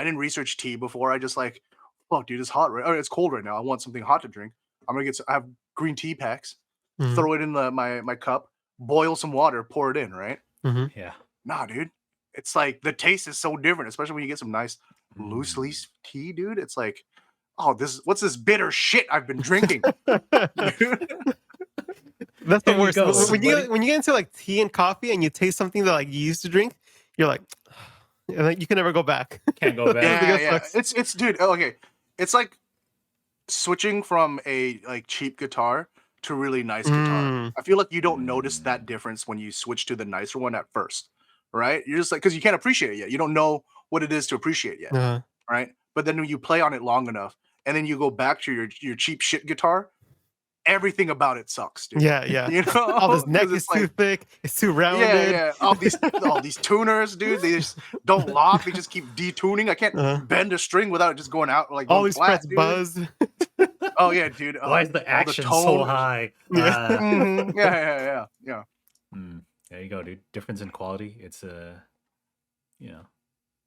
didn't research tea before. I just like, fuck, dude, it's hot, right? Or it's cold right now. I want something hot to drink. I'm gonna I have green tea packs. Mhm. Throw it in my cup. Boil some water. Pour it in, right? Mm-hmm. Yeah. Nah, dude. It's like the taste is so different, especially when you get some nice loose leaf tea, dude. It's like, oh, what's this bitter shit I've been drinking? That's the There you worst. go, When you everybody. when you get into like tea and coffee and you taste something that like you used to drink, you're like, and like you can never go back. Can't go back. Everything else yeah. sucks. It's dude. Okay, it's like switching from a like cheap guitar to really nice guitar. Mm. I feel like you don't notice that difference when you switch to the nicer one at first, right? You're just like, because you can't appreciate it yet. You don't know what it is to appreciate yet, Uh, right? But then when you play on it long enough, and then you go back to your cheap shit guitar, everything about it sucks, dude. yeah, yeah. You know, Oh, this neck 'Cause is it's too like, thick. It's too rounded. yeah. All these tuners, dude. They just don't lock. They just keep detuning. I can't Uh-huh. bend a string without it just going out like All going these flat, frets dude. buzz. Oh yeah, dude. Why is the all action so tone- high? Yeah. Mhm. Yeah. There you go, dude. Difference in quality. It's you know,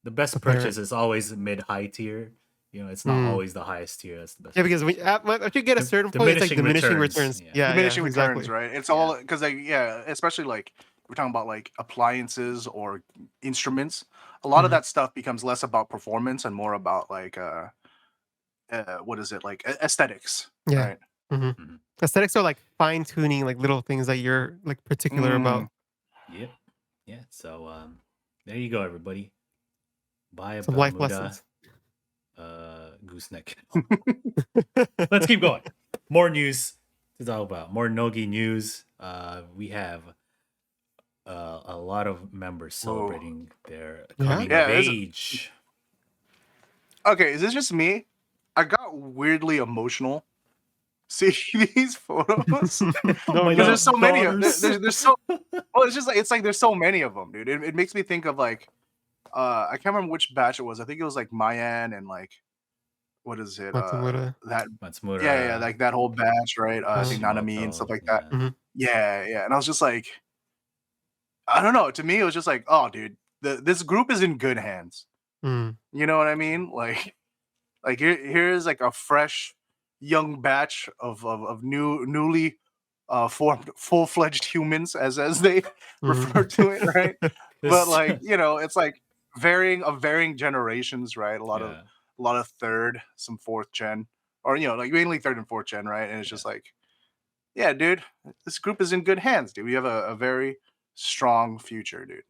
the best Apparent. purchase is always mid-high tier. You know, it's not Mm. always the highest tier. That's the best. Yeah, because when after you get a certain point, it's like diminishing returns. Yeah. Yeah, Diminishing exactly. returns, right? It's all because especially like we're talking about like appliances or instruments, a lot of that stuff becomes less about performance and more about like what is it, like aesthetics, Yeah. right? Mhm. Aesthetics are like fine tuning, like little things that you're like particular about. Yep. Yeah. So there you go, everybody. Buy a Some life Bermuda lessons. gooseneck. Let's keep going. More news to talk about. More Nogi news. We have a lot of members celebrating their coming of age. Okay, is this just me? I got weirdly emotional seeing these photos. No, Because there's so many of daughters. there's so well, it's like there's so many of them, dude. It makes me think of like I can't remember which batch it was. I think it was like Mayan and like what is it? Matsumura. That Matsumura. yeah, like that whole batch, right? I think Nanami and stuff like that. Yeah. And I was just like, I don't know. To me, it was just like, oh, dude, this group is in good hands. You know what I mean? Like here's like a fresh young batch of newly formed full-fledged humans as they refer to it, right? But like, you know, it's like varying generations, right? A lot of third, some fourth gen, or you know, like mainly third and fourth gen, right? And it's just like, yeah, dude, this group is in good hands, dude. We have a very strong future, dude.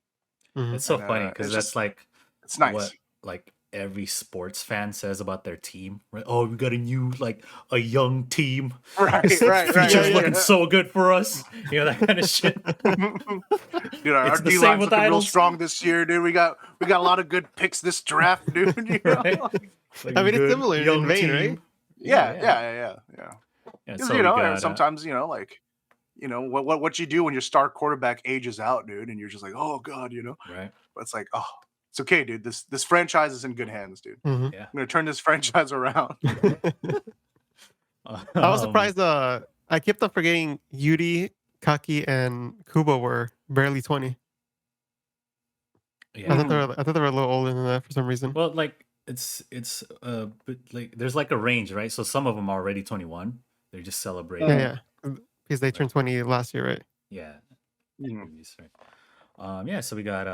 It's so And, funny because that's just, like it's nice. what like every sports fan says about their team, right? Oh, we got a young team. Right. Future's looking so good for us. You know, that kind of shit. Dude, our D line's looking real strong this year, dude. We got a lot of good picks this draft, dude. You know? Right? Like I mean, it's similar in vein, right? Yeah. So you know, sometimes you know, like, you know, what you do when your star quarterback ages out, dude, and you're just like, oh god, you know, right? But it's like, oh, it's okay, dude. This franchise is in good hands, dude. Yeah, I'm gonna turn this franchise around. I was surprised. I kept on forgetting Yuri, Kaki, and Kubo were barely 20. Yeah. I thought they were a little older than that for some reason. Well, like it's but like there's like a range, right? So some of them are already 21. They're just celebrating. Yeah, because they turned 20 last year, right? Yeah. Right. Yeah. So we got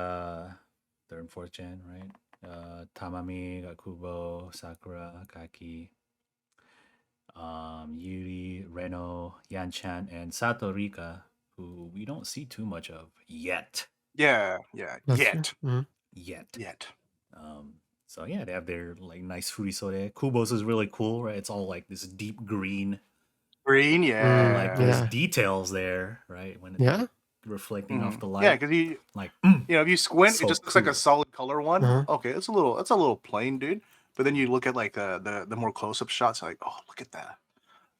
third and fourth gen, right? Tamami, got Kubo, Sakura, Kaki, Yuri, Reno, Yanchan, and Sato Rika, who we don't see too much of yet. Yeah. Yet. So yeah, they have their like nice furisode. Kubo's is really cool, right? It's all like this deep green. Like there's details there, right? When it's like, reflecting off the light. Yeah, because you like you know, if you squint, it just looks like a solid color one. Okay, it's a little plain, dude. But then you look at like the more close up shots, like, oh, look at that.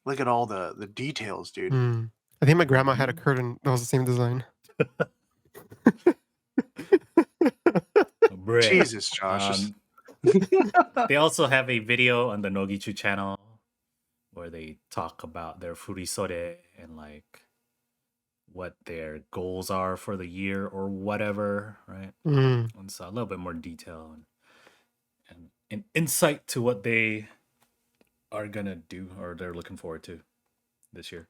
Look at all the details, dude. I think my grandma had a curtain that was the same design. Jesus, Josh. They also have a video on the Nogichu channel where they talk about their furisode and like what their goals are for the year or whatever, right? And so a little bit more detail and an insight to what they are gonna do or they're looking forward to this year.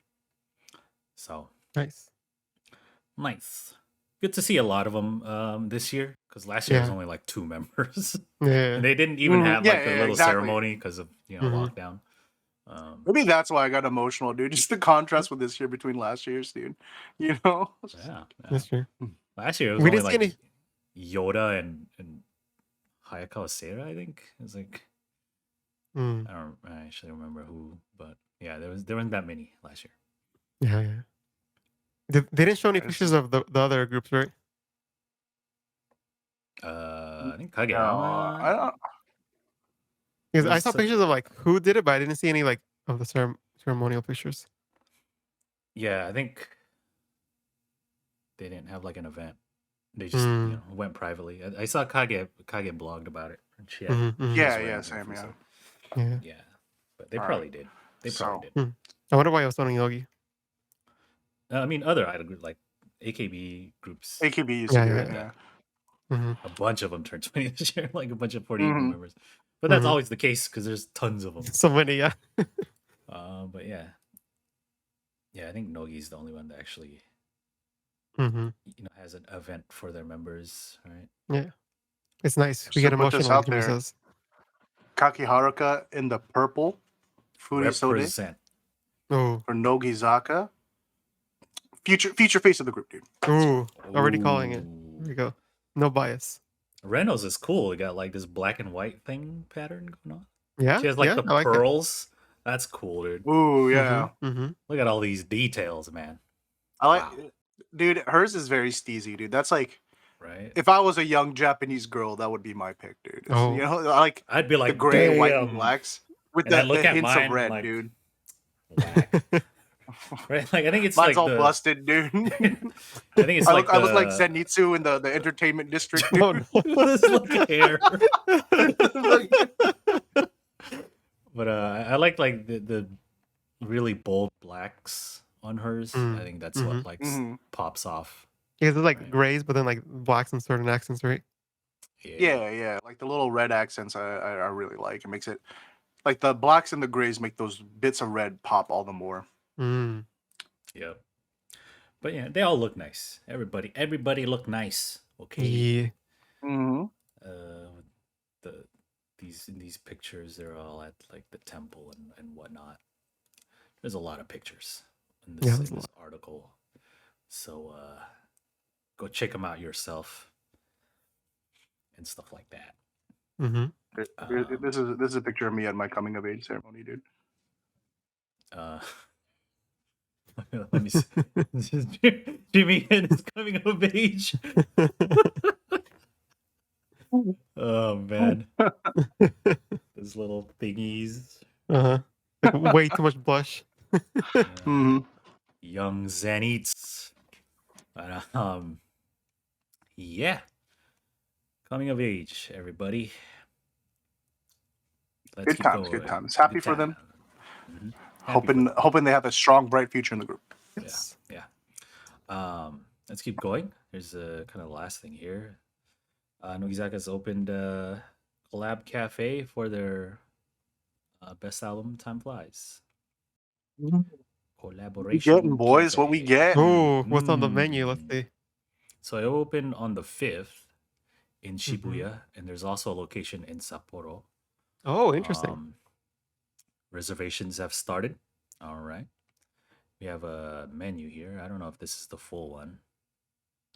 So nice. Good to see a lot of them this year because last year was only like 2 members. Yeah, and they didn't even have like the little ceremony because of lockdown. Maybe that's why I got emotional, dude. Just the contrast with this year between last year's, dude. You know? Yeah. That's true. Last year it was only like Yoda and Hayakawa Seira, I think. It was like I actually remember who, but yeah, there weren't that many last year. Yeah. They didn't show any pictures of the other groups, right? I think Kageyama. Because I saw pictures of like who did it, but I didn't see any like of the ceremonial pictures. Yeah, I think they didn't have like an event. They just went privately. I saw Kage blogged about it. She had same, yeah. But they probably did. They probably did. I wonder why it was on Yogi. I mean, other idol groups like AKB groups. AKB used to do it, A bunch of them turned 20 this year, like a bunch of 48 members. But that's always the case because there's tons of them. So many, yeah. But yeah, I think Nogi's the only one that actually Mm-hmm. has an event for their members, right? Yeah, it's nice. We So get put this emotional, like out Jimmy there. says. Kakiharuka in the purple Furisode Represent. Oh, for Nogizaka. Future face of the group, dude. ooh, already calling it. Ooh. There we go. No bias. Reno's is cool. It got like this black and white thing pattern going on. Yeah, She has like yeah, the I like it. pearls. That's cool, dude. Ooh, yeah. Mm-hmm. Look at all these details, man. I like, Wow. dude. Hers is very steezy, dude. That's like, Right? if I was a young Japanese girl, that would be my pick, dude. It's, Oh. you know, I like I'd be the like, gray, white, and damn. blacks with And I the look at hints mine, of red, like, dude. Whack. Right? Like I think it's Mine's like all the busted, dude. I think it's I like look like the Zenitsu in the entertainment district, dude. Oh, no. this look hair. But I like the really bold blacks on hers. I think that's what like pops off. Yeah, they're like Right. grays, but then like blacks and certain accents, right? Yeah. Like the little red accents, I really like. It makes it like the blacks and the grays make those bits of red pop all the more. Mm. Yep. But yeah, they all look nice. Everybody look nice. Okay. Yeah. Mm-hmm. These pictures, they're all at like the temple and whatnot. There's a lot of pictures in this, there's in a this article. So go check them out yourself and stuff like that. Mm-hmm. This is a picture of me at my coming of age ceremony, dude. Let me see. This is Jimmy and his coming of age. Oh man, those little thingies. Uh-huh. Like way too much blush. Mm-hmm. Young Zenits. But yeah, coming of age, everybody. Let's Good keep times, going. good times. Happy Good for them. Mhm. Happy for them. Hoping they have a strong, bright future in the group. Yes. Yeah. Let's keep going. There's a kind of last thing here. Nogizaka's opened a collab cafe for their best album, Time Flies. Collaboration. Getting boys, what we cafe. get. Oh, what's on the menu? Let's see. So it opened on the 5th in Shibuya, and there's also a location in Sapporo. Oh, interesting. Reservations have started. All right. We have a menu here. I don't know if this is the full one.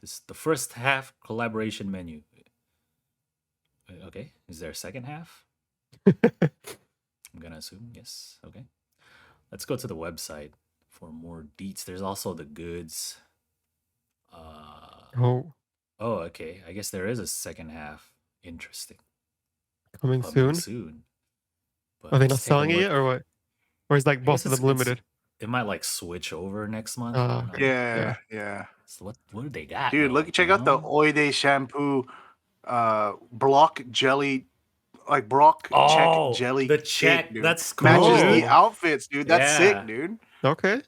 This is the first half collaboration menu. Okay. Is there a second half? I'm going to assume yes. Okay. Let's go to the website for more deets. There's also the goods. Oh, Okay. I guess there is a second half. Interesting. coming soon. But Are they not let's take a selling it look. yet, or what? Or is like I both guess of them limited? It might like switch over next month. I don't know. Yeah. So what do they got? Dude, though, check you out the know? Oide shampoo block jelly, like Brock Oh, check jelly the cake, check. dude. That's cool. Matches the Cool. outfits, dude. That's sick, Yeah. dude. Okay.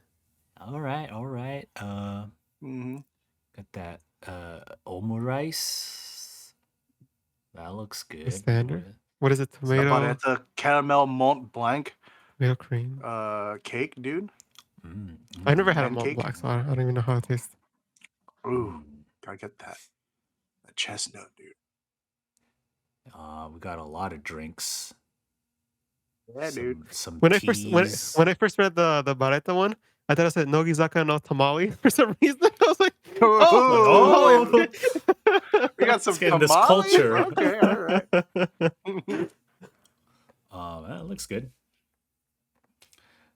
All right. Mm-hmm. Got that omurice. That looks good. standard. What is it? But Tomato, it's a caramel Mont Blanc tomato cream. cake, dude. I never had a pancake. Mont Black, so I don't even know how it tastes. Ooh, gotta get that chestnut, dude. We got a lot of drinks. Yeah, dude. Some When teas. I first read the Baretta one, I thought it said Nogizaka no tamale for some reason. I was like, Oh, tamale. we got some Let's get in this tamales? culture. Okay, all right. That looks good.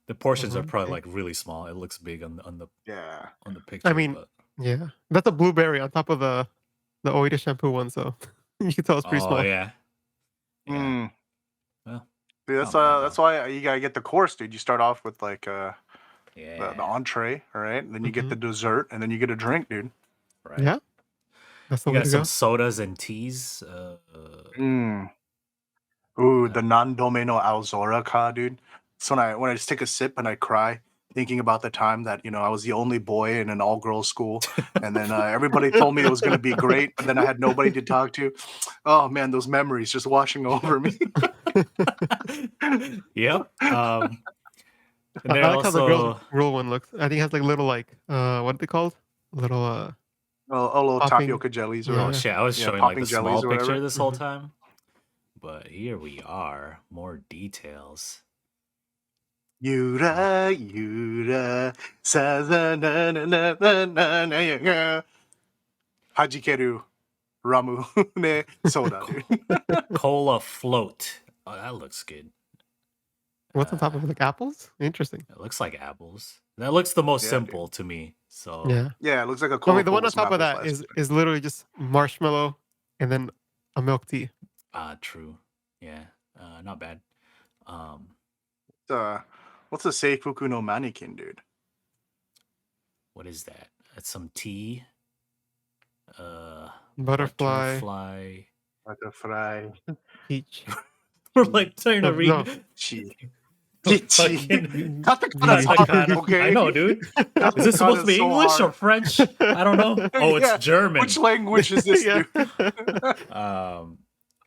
The portions are probably like really small. It looks big on the Yeah. picture. I mean, but... yeah, that's a blueberry on top of the Oida shampoo one, so you can tell it's pretty small. Yeah. Mm. Well, Dude, not bad, that's though. why you gotta get the course, dude. You start off with like the Yeah. entree, all right? And then you get the dessert, and then you get a drink, dude. Right. Yeah, that's the You way got to some go. sodas and teas. Ooh, the non-dome no Alzora dude. So when I just take a sip and I cry, thinking about the time that I was the only boy in an all-girls school, and then everybody told me it was gonna be great, but then I had nobody to talk to. Oh man, those memories just washing over me. Yep. And I they're like how the girls' also rule one looks. I think it has like little what are they called? Little A little Popping. tapioca jellies Oh or Yeah. shit, I was yeah, showing like the popping jellies small or picture whatever. this whole Mhm. time, but here we are, more details. Yura yura saza na na na na na na ya hajikeru ramu ne soda, dude. Cola float. Oh, that looks good. What's on top of it? Like apples? Interesting. It looks like apples. That looks the most Yeah, dude. simple to me. So Yeah. Yeah, it looks like a Oh cola wait, the float one on with some top of apple that slices. is literally just marshmallow and then a milk tea. true. Yeah. Not bad. What's the Seifuku no mannequin, dude? What is that? That's some tea. Butterfly, Butterfly. peach. We're like trying to No, read. no. Chi. Fucking Katakana's hard, katakana. okay? I know, dude. Is this supposed to be Katakana's so English or hard. French? I don't know. Oh, it's Yeah. German. Which language is this, Yeah. dude?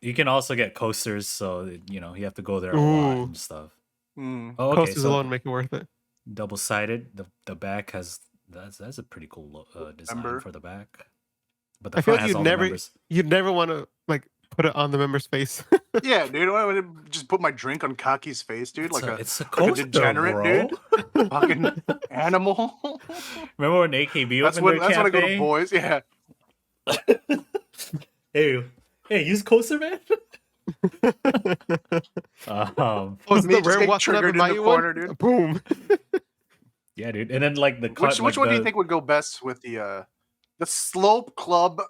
You can also get coasters, so you have to go there a lot Ooh. and stuff. Mm. Oh, okay. Coasters So alone make it worth it. double-sided. The back has that's a pretty cool design Member. for the back. But the I feel front like has all the members. you'd never want to like put it on the member's face. Yeah, dude. I would just put my drink on Kaki's face, dude. It's a like coaster, a degenerate, bro. dude. Fucking animal. Remember when AKB That's opened when their cafe? I go to boys. Yeah. Hey, use coaster, man. Oh, is Me the just rare get Watson triggered in the Mayu corner, one? dude. Boom. Yeah, dude. And then like the Which like one do you think would go best with the Slope Club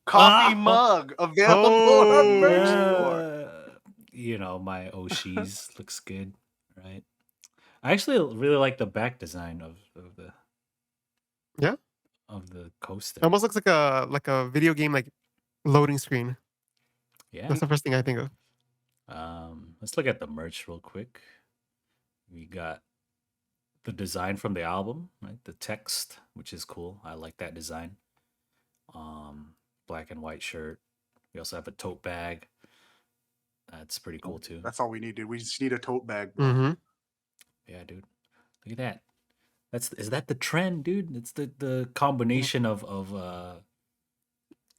coffee mug available on merch store? My Oshis looks good, right? I actually really like the back design of the Yeah. of the coaster. It almost looks like a video game like loading screen. Yeah. That's the first thing I think of. Let's look at the merch real quick. We got the design from the album, right? The text, which is cool. I like that design. Black and white shirt. We also have a tote bag. That's pretty cool too. That's all we need, dude. We just need a tote bag. Mm-hmm. Yeah, dude. Look at that. Is that the trend, dude? It's the combination of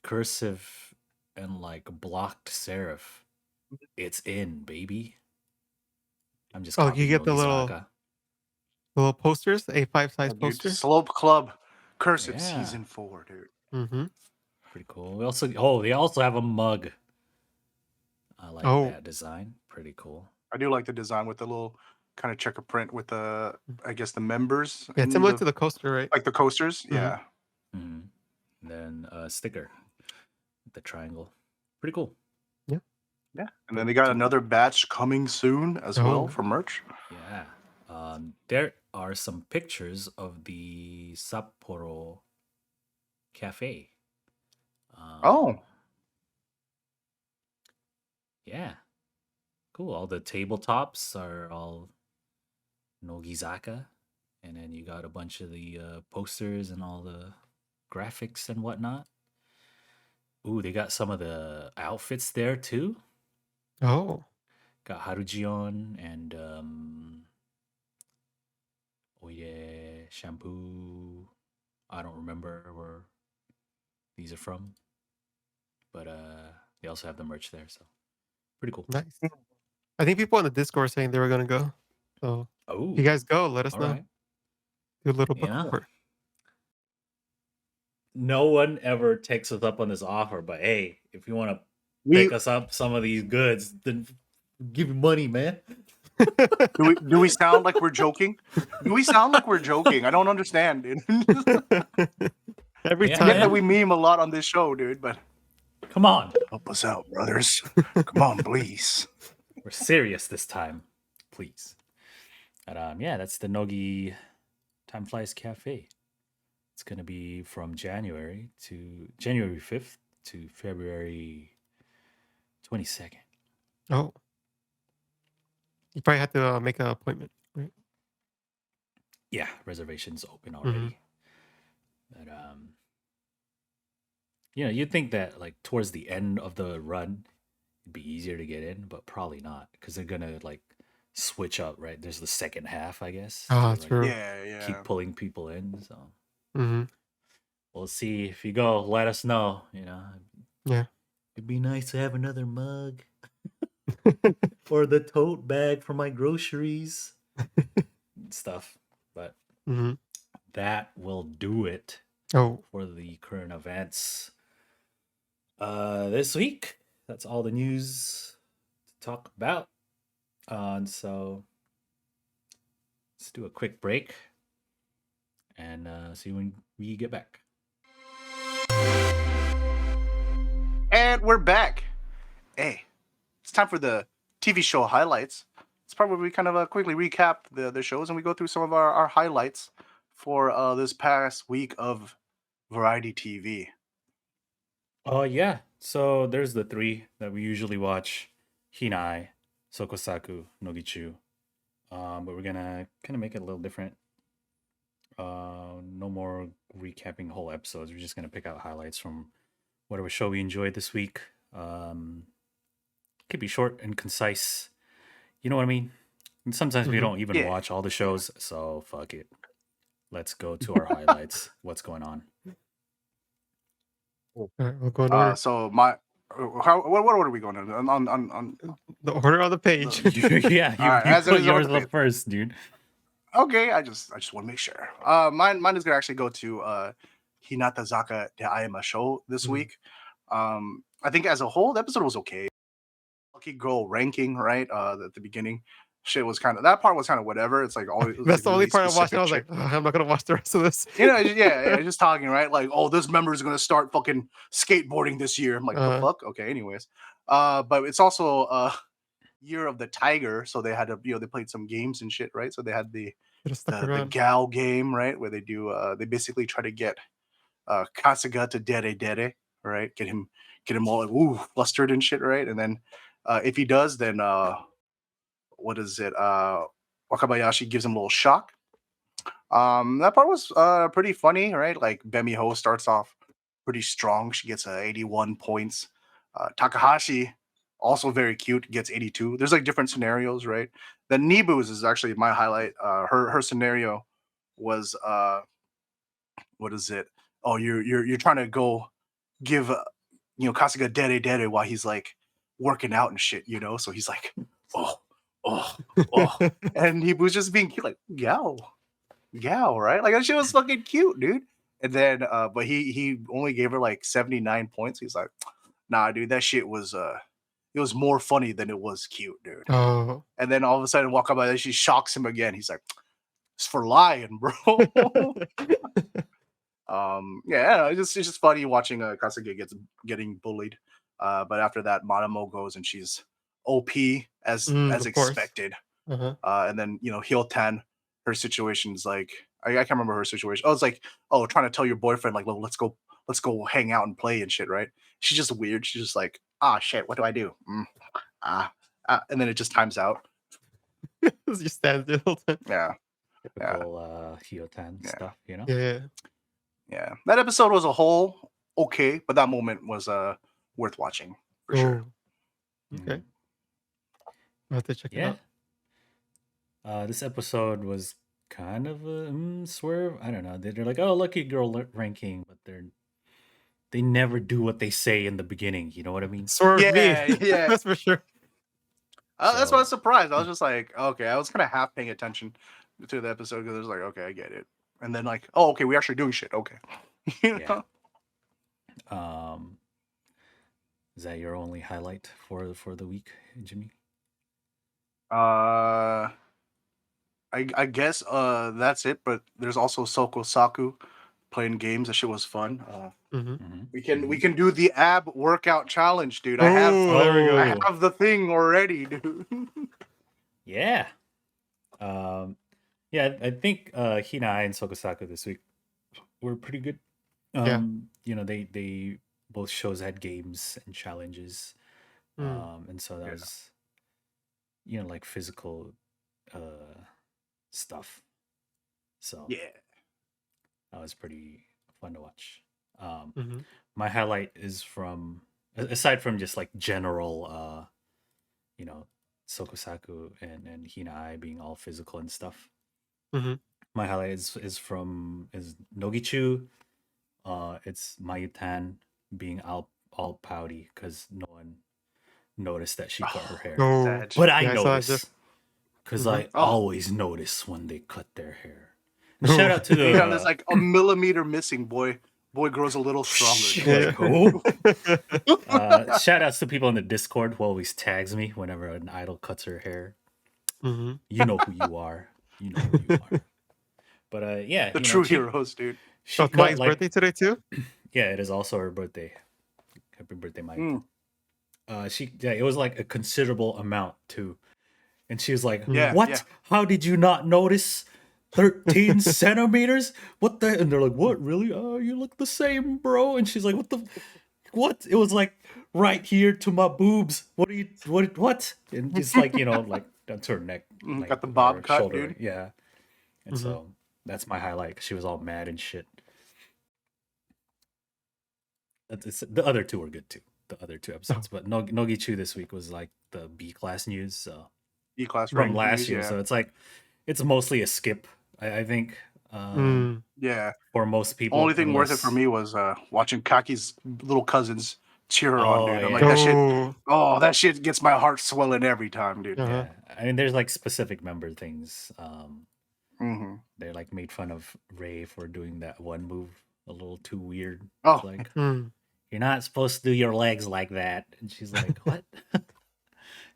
cursive and like blocked serif. It's in, baby. I'm just you get the little posters, A5 size poster. Slope Club cursive season 4, dude. Mm-hmm. Pretty cool. They also have a mug. I like that design. Pretty cool. I do like the design with the little kind of checker print with the, I guess, the members. Yeah, similar to the coaster, right? Like the coasters, Mm-hmm. yeah. Mm-hmm. And then a sticker, the triangle. Pretty cool. Yeah. Yeah. And then they got another batch coming soon as well for merch. Yeah. There are some pictures of the Sapporo Cafe. Yeah. Cool. All the tabletops are all Nogizaka. And then you got a bunch of the posters and all the graphics and whatnot. Ooh, they got some of the outfits there too. Oh. Got Harujion and Oye shampoo. I don't remember where these are from. But they also have the merch there, so pretty cool. Nice. I think people on the Discord are saying they were gonna go. So if you guys go, let us know. Right. Do a little book report. No one ever takes us up on this offer, but hey, if you want to pick us up some of these goods, then give me money, man. Do we sound like we're joking? Do we sound like we're joking? I don't understand, dude. Every I time get that we meme a lot on this show, dude, but come on, help us out, brothers. Come on, please. We're serious this time, please. But that's the Nogi Time Flies Cafe. It's gonna be from January 5th to February 22nd. Oh. You probably have to make an appointment, right? Yeah, reservations open already. But you'd think that like towards the end of the run, it'd be easier to get in, but probably not because they're gonna like switch up, right? There's the second half, I guess. Ah, to, true. Yeah. Keep pulling people in. So. Mm-hmm. we'll see if you go. Let us know. Yeah. It'd be nice to have another mug or the tote bag for my groceries and stuff. But hmm that will do it Oh, for the current events this week. That's all the news to talk about. And so let's do a quick break and see when we get back. And we're back. Hey, it's time for the TV show highlights. It's part where we kind of quickly recap the shows and we go through some of our highlights for this past week of variety TV. Oh yeah. So there's the three that we usually watch: Hinai, Sokosaku, Nogichu. But we're gonna kind of make it a little different. No more recapping whole episodes. We're just gonna pick out highlights from whatever show we enjoyed this week. Could be short and concise. You know what I mean? And sometimes we don't even watch all the shows, so fuck it. Let's go to our highlights. What's going on? all right, we'll go in order. So what order are we going on The order on the page. Yeah, you as it put is on yours the up page. first, dude. Okay, I just want to make sure. Mine is gonna actually go to Hinatazaka de Ayama show this week. I think as a whole, the episode was okay. Lucky girl ranking, right? At the beginning, shit was that part was kind of whatever. It's like always. That's the only really part I watched. And I was specific like, shit. I'm not gonna watch the rest of this. Just talking, right? Like, oh, this member is gonna start fucking skateboarding this year. I'm like, the fuck? Okay, anyways. But it's also year of the tiger, so they had to, they played some games and shit, right? So they had the gal game, right, where they do they basically try to get Kasuga to dere, right? Get him all like ooh flustered and shit, right? And then if he does, then what is it? Wakabayashi gives him a little shock. That part was pretty funny, right? Like Bemiho starts off pretty strong. She gets 81 points. Takahashi, also very cute, gets 82. There's like different scenarios, right? Then Nibu's is actually my highlight. Her scenario was what is it? Oh, you're trying to go give Kasuga dere while he's like working out and shit, So he's like, oh, oh, oh, and he was just being cute, like Gal, right? Like that shit was fucking cute, dude. And then but he only gave her like 79 points. He's like, nah, dude, that shit was it was more funny than it was cute, dude. Oh. And then all of a sudden Wakabayashi she shocks him again. He's like, it's for lying, bro. It's just funny watching Kasuga getting bullied. But after that, Manamo goes and she's OP as expected. And then Hyotan, her situation's like I can't remember her situation. Oh, it's like trying to tell your boyfriend like, let's go hang out and play and shit, right? She's just weird. She's just like, shit, what do I do? And then it just times out. Just stands there the whole time. Yeah. Typical Hyotan stuff, Yeah. That episode was a whole okay, but that moment was worth watching for sure. Okay. I'll have to check it out. This episode was kind of a swerve. I don't know. They're like, oh, lucky girl ranking, but they never do what they say in the beginning. You know what I mean? Swerve me. Yeah. That's for sure. That's why I was surprised. I was just like, okay, I was kind of half paying attention to the episode because I was like, okay, I get it. And then like, oh, okay, we actually doing shit. Okay. Yeah. Is that your only highlight for the week, Jimmy? I guess that's it, but there's also Sokosaku playing games. That shit was fun. We can do the ab workout challenge, dude. I have the thing already, dude. Yeah. I think Hinai and Sokosaku this week were pretty good. They both shows had games and challenges. And so that was like physical stuff. So that was pretty fun to watch. My highlight is from aside from just like general Sokosaku and Hinai being all physical and stuff. My highlight is Nogichu It's Mayutan being all pouty because no one noticed that she cut her hair. Oh, But I yeah, I saw that notice gif. because Mhm. I always notice when they cut their hair. And shout out to Anytime there's the like a millimeter missing, boy grows a little stronger. Yeah. like who? Shout outs to people in the Discord who always tags me whenever an idol cuts her hair. Mhm. You know who you are. You know who you are. But yeah, The you know, true heroes, dude. she Oh, it's cut Maya's like birthday today too. yeah, it is also her birthday. Happy birthday, Mike. Mm. It was like a considerable amount too. And she was like, Yeah, "What? yeah. How did you not notice? 13 centimeters? What the?" And they're like, "What? Really? Oh, you look the same, bro." And she's like, "What the? What?" It was like right here to my boobs. What are you? What? And it's like, you know, like down to her neck, like Got the her bob cut, shoulder, dude. yeah. And Mhm. so that's my highlight. 'Cause she was all mad and shit. The other two were good too. The other two episodes, but Nogichu this week was like the B class news. So E-class from ranked last news, year, yeah. so it's like it's mostly a skip. I think Yeah. for most people. Only thing worth it for unless- me was watching Kaki's little cousins cheer her on, Oh, dude. I'm yeah. like, that shit. Oh. Oh, that shit gets my heart swelling every time, dude. Uh-huh. Yeah, I mean, there's like specific member things. hmm They like made fun of Ray for doing that one move a little too weird. Oh. Like Mm. you're not supposed to do your legs like that, and she's like, "What?"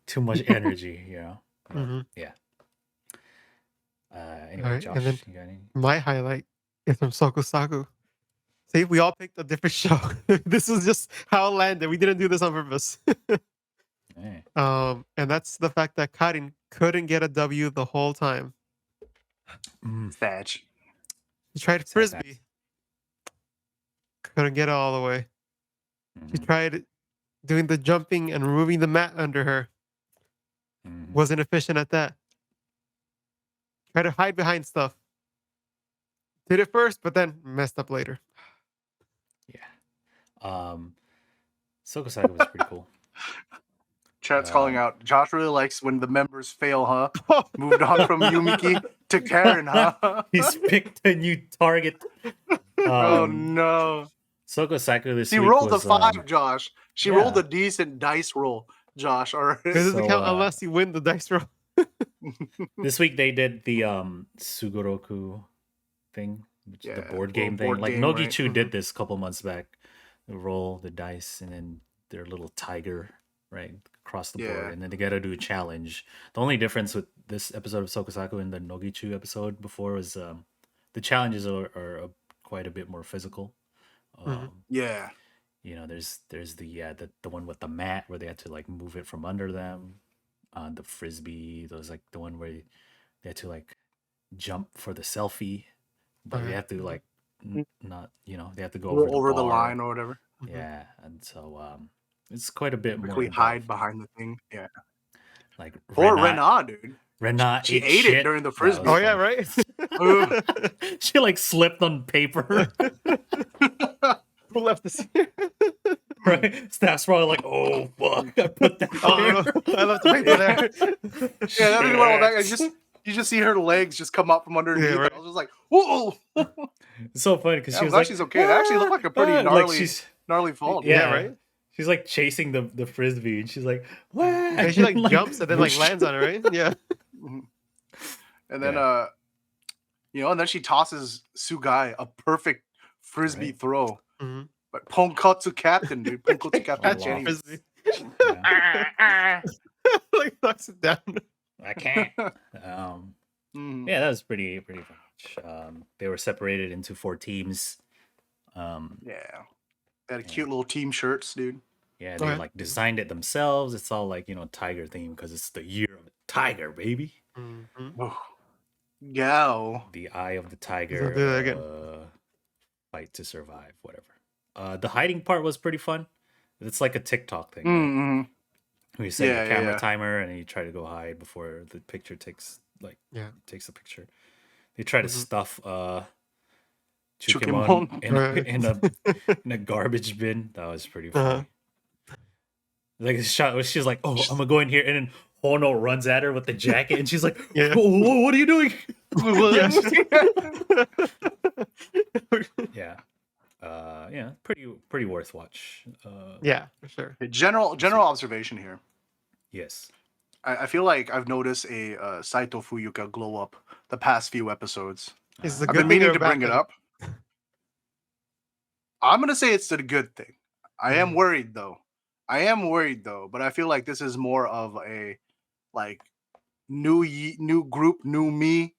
Too much energy, you know. But, Mhm. yeah. Anyway, Alright, Josh, and then you got any? my highlight is from Sokusaku. See, we all picked a different show. This is just how it landed. We didn't do this on purpose. Hey. And that's the fact that Karin couldn't get a W the whole time. Thatch. She tried Sad frisbee, couldn't get it all the way. She Mhm, tried doing the jumping and removing the mat under her. mhm. Wasn't efficient at that. Tried to hide behind stuff. Did it first, but then messed up later. Sokosaga was pretty cool. Chat's calling out. Josh really likes when the members fail, huh? Moved on from Yumiki to Karen, huh? He's picked a new target. Oh no. Sokosaku this She week rolled was a 5, Josh. She rolled yeah. a decent dice roll, Josh. All right. It doesn't So, count unless you win the dice roll. This week they did the Sugoroku thing, which is the Yeah, board little game thing. board Like game, Nogichu right? did this a couple months back. They roll the dice and then their little tiger, right, across the Yeah. board, and then they gotta do a challenge. The only difference with this episode of Sokosaku and the Nogichu episode before was the challenges are quite a bit more physical. Yeah. You know, there's the one with the mat where they had to like move it from under them. The frisbee, those like the one where they had to like jump for the selfie, but they Okay. have to like not, you know, they have to go Roll over over the bar. line or whatever. Yeah, and so it's quite a bit more Quickly hide involved. behind the thing. Yeah. Like Or Renat, Rena, dude. Renat She ate ate it shit. during the That frisbee. was Oh yeah, fun. right. She like slipped on paper. Who left this? Right? Staff's probably like, "Oh fuck, I put that Oh, there." I left the paper there. Yeah, that really well. That you just see her legs just come up from underneath. Yeah, right. I was just like, whoa. It's so funny because Yeah, she I'm was glad like, she's okay. It actually looked like a pretty like gnarly, gnarly fall. dude. Yeah, right. She's like chasing the frisbee, and she's like, "What?" And she like jumps and then like whoosh. lands on it, right? Yeah. Mhm. And then Yeah. and then she tosses Sugai a perfect frisbee Right. throw. Mm-hmm. But Ponkotsu captain, dude. Ponkotsu captain. Catch Jenny. Frisbee. Yeah. Like knocks it down. I can't. Mhm. Yeah, that was pretty fun. They were separated into 4 teams. Yeah. They had cute little team shirts, dude. Yeah, they Okay. like designed it themselves. It's all like, you know, tiger theme because it's the year of the tiger, baby. Mm-hmm. Oh. Go. The eye of the Let's tiger. do that again. Fight to survive, whatever. The hiding part was pretty fun. It's like a TikTok thing. Right? Mm-hmm. Where you set Yeah, your camera yeah. timer and then you try to go hide before the picture takes takes the picture. They try to Mhm. stuff Chukimon. Chukimon in a garbage bin. That was pretty funny. Like a shot where she's like, "Oh, I'm gonna go in here," and then Hono runs at her with the jacket, and she's like, Yeah. "Whoa, what are you doing?" Yeah. Yeah. Yeah, pretty worth watch. Yeah, for sure. General observation here. Yes. I feel like I've noticed a Saito Fuyuka glow up the past few episodes. Is it a I've good been thing meaning or a to bad bring it thing? up. I'm gonna say it's a good thing. I am worried though. But I feel like this is more of a like new group, new me,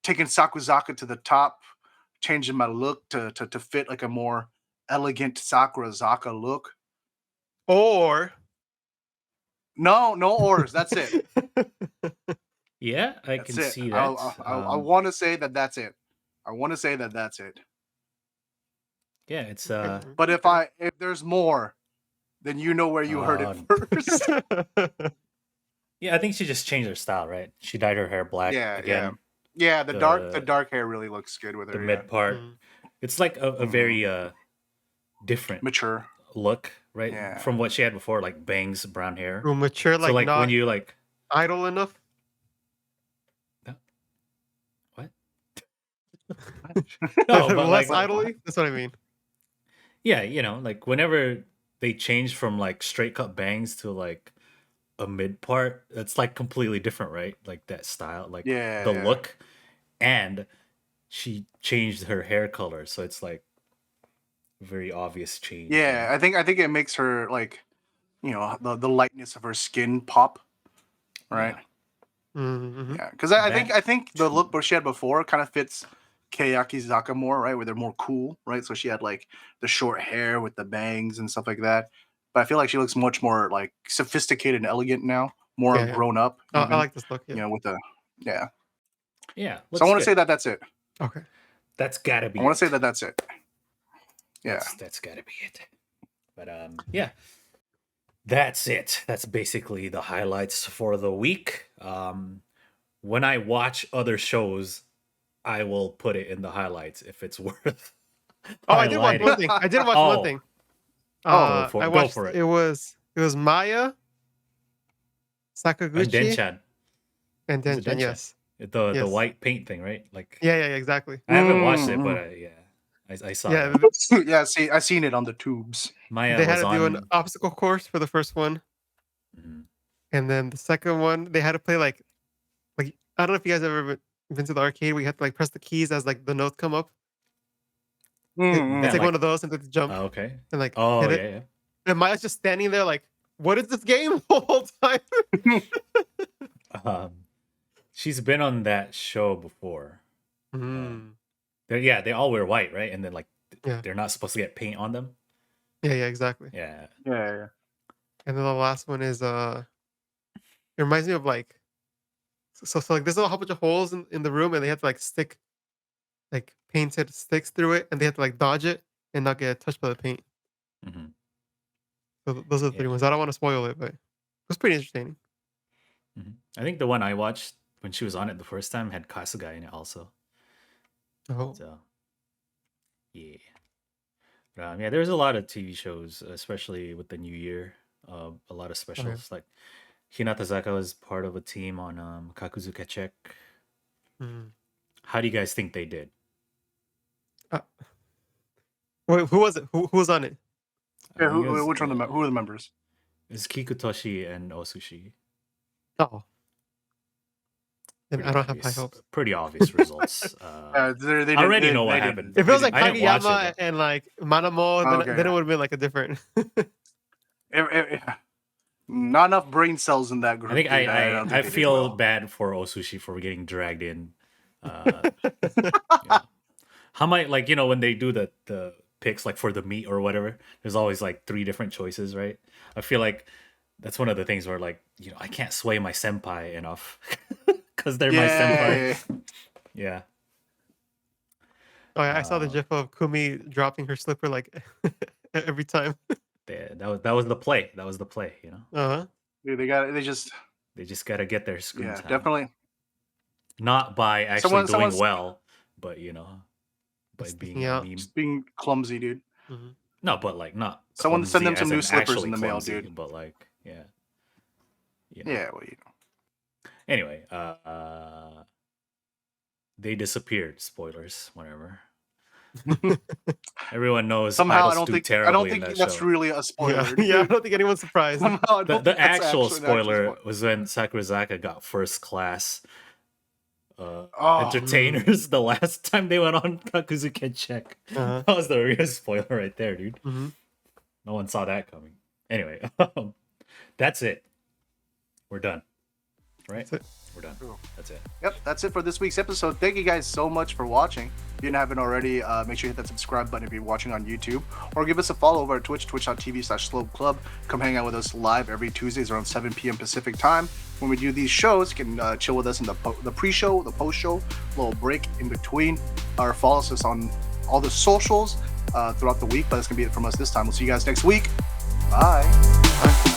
taking Sakurazaka to the top, changing my look to fit like a more elegant Sakurazaka look. Or No ors. That's it. Yeah, I That's can it. see I that. want to say that that's it. I want to say that that's it. Yeah, it's But if there's more, then you know where you heard it first. yeah, I think she just changed her style, right? She dyed her hair black again. Yeah. The dark hair really looks good with her. The mid part. It's like a very different mature look, right? Yeah. From what she had before, like bangs, brown hair. mature, So like not when you like idle enough. What? No, but less like idly. That's what I mean. Yeah, like whenever they change from like straight cut bangs to like a mid part, it's like completely different, right? Like that style, like the look, and she changed her hair color, so it's like very obvious change. Yeah, I think it makes her like, the lightness of her skin pop, right? Yeah, because I think the look she had before kind of fits Keyakizaka more, right? Where they're more cool, right? So she had like the short hair with the bangs and stuff like that. But I feel like she looks much more like sophisticated and elegant now, more grown up. Even, I like this look. Yeah. with the yeah. So I want to say that that's it. Okay, that's gotta be. I want to say that that's it. Yeah, that's gotta be it. But yeah. That's it. That's basically the highlights for the week. When I watch other shows, I will put it in the highlights if it's worth. I did watch one thing. One thing. I watched. Go for it. It was Maya, Sakaguchi, and Denchan. Yes. The white paint thing, right? Like yeah, exactly. I haven't watched it, but I saw it. Yeah, see, I seen it on the tubes. Maya they had to do an obstacle course for the first one, and then the second one they had to play like I don't know if you guys ever been to the arcade where you have to like press the keys as like the notes come up. It's like one of those and then jump. Okay. And like hit it. Yeah. And Maya's just standing there like, what is this game the whole time? She's been on that show before. They all wear white, right? And then like they're not supposed to get paint on them. Yeah, exactly. Yeah. And then the last one is it reminds me of like so like there's a whole bunch of holes in the room and they have to like stick like painted sticks through it and they have to like dodge it and not get touched by the paint. So those are the three ones. I don't want to spoil it, but it was pretty entertaining. I think the one I watched when she was on it the first time had Kasuga in it also. Oh. So, yeah. There's a lot of TV shows, especially with the new year. A lot of specials. Like Hinatazaka was part of a team on Kakuzuka Check. How do you guys think they did? Wait, who was it? Who was on it? Yeah, which one? Who are the members? It's Kikutoshi and Osushi. Oh. And I don't have high hopes. Pretty obvious results. I already know what happened. If it was like Kageyama and like Manamo, then it would have been like a different. Not enough brain cells in that group. I think I feel bad for Osushi for getting dragged in. How might when they do the picks like for the meat or whatever, there's always like 3 different choices, right? I feel like that's one of the things where like I can't sway my senpai enough because they're my senpai. Yeah. Oh yeah, I saw the gif of Kumi dropping her slipper like every time. Yeah, that was the play. That was the play, Dude, they just got to get their screen time. Definitely. Not by actually doing well, but by being a meme. Just being clumsy, dude. No, but like not. Someone send them some new slippers in the mail, clumsy, dude. But like, yeah. Yeah, well, Anyway, they disappeared. Spoilers, whatever. Everyone knows Somehow idols do terribly I don't in think that that's show. really a spoiler. Yeah, I don't think anyone's surprised. Somehow I don't The think that's actual actually an spoiler was when Sakurazaka got first class Oh, entertainers the last time they went on Kakuzuken Check. Uh-huh. That was the real spoiler right there, dude. Mhm. No one saw that coming. Anyway, that's it. We're done. Right? That's it. We're done. Cool. That's it. Yep, that's it for this week's episode. Thank you guys so much for watching. If you haven't already, make sure you hit that subscribe button if you're watching on YouTube, or give us a follow over at Twitch, twitch.tv/slopeclub. Come hang out with us live every Tuesdays around 7 p.m. Pacific time. When we do these shows, you can chill with us in the pre-show, the post-show, little break in between, or follow us on all the socials throughout the week. But that's going to be it from us this time. We'll see you guys next week. Bye. Bye.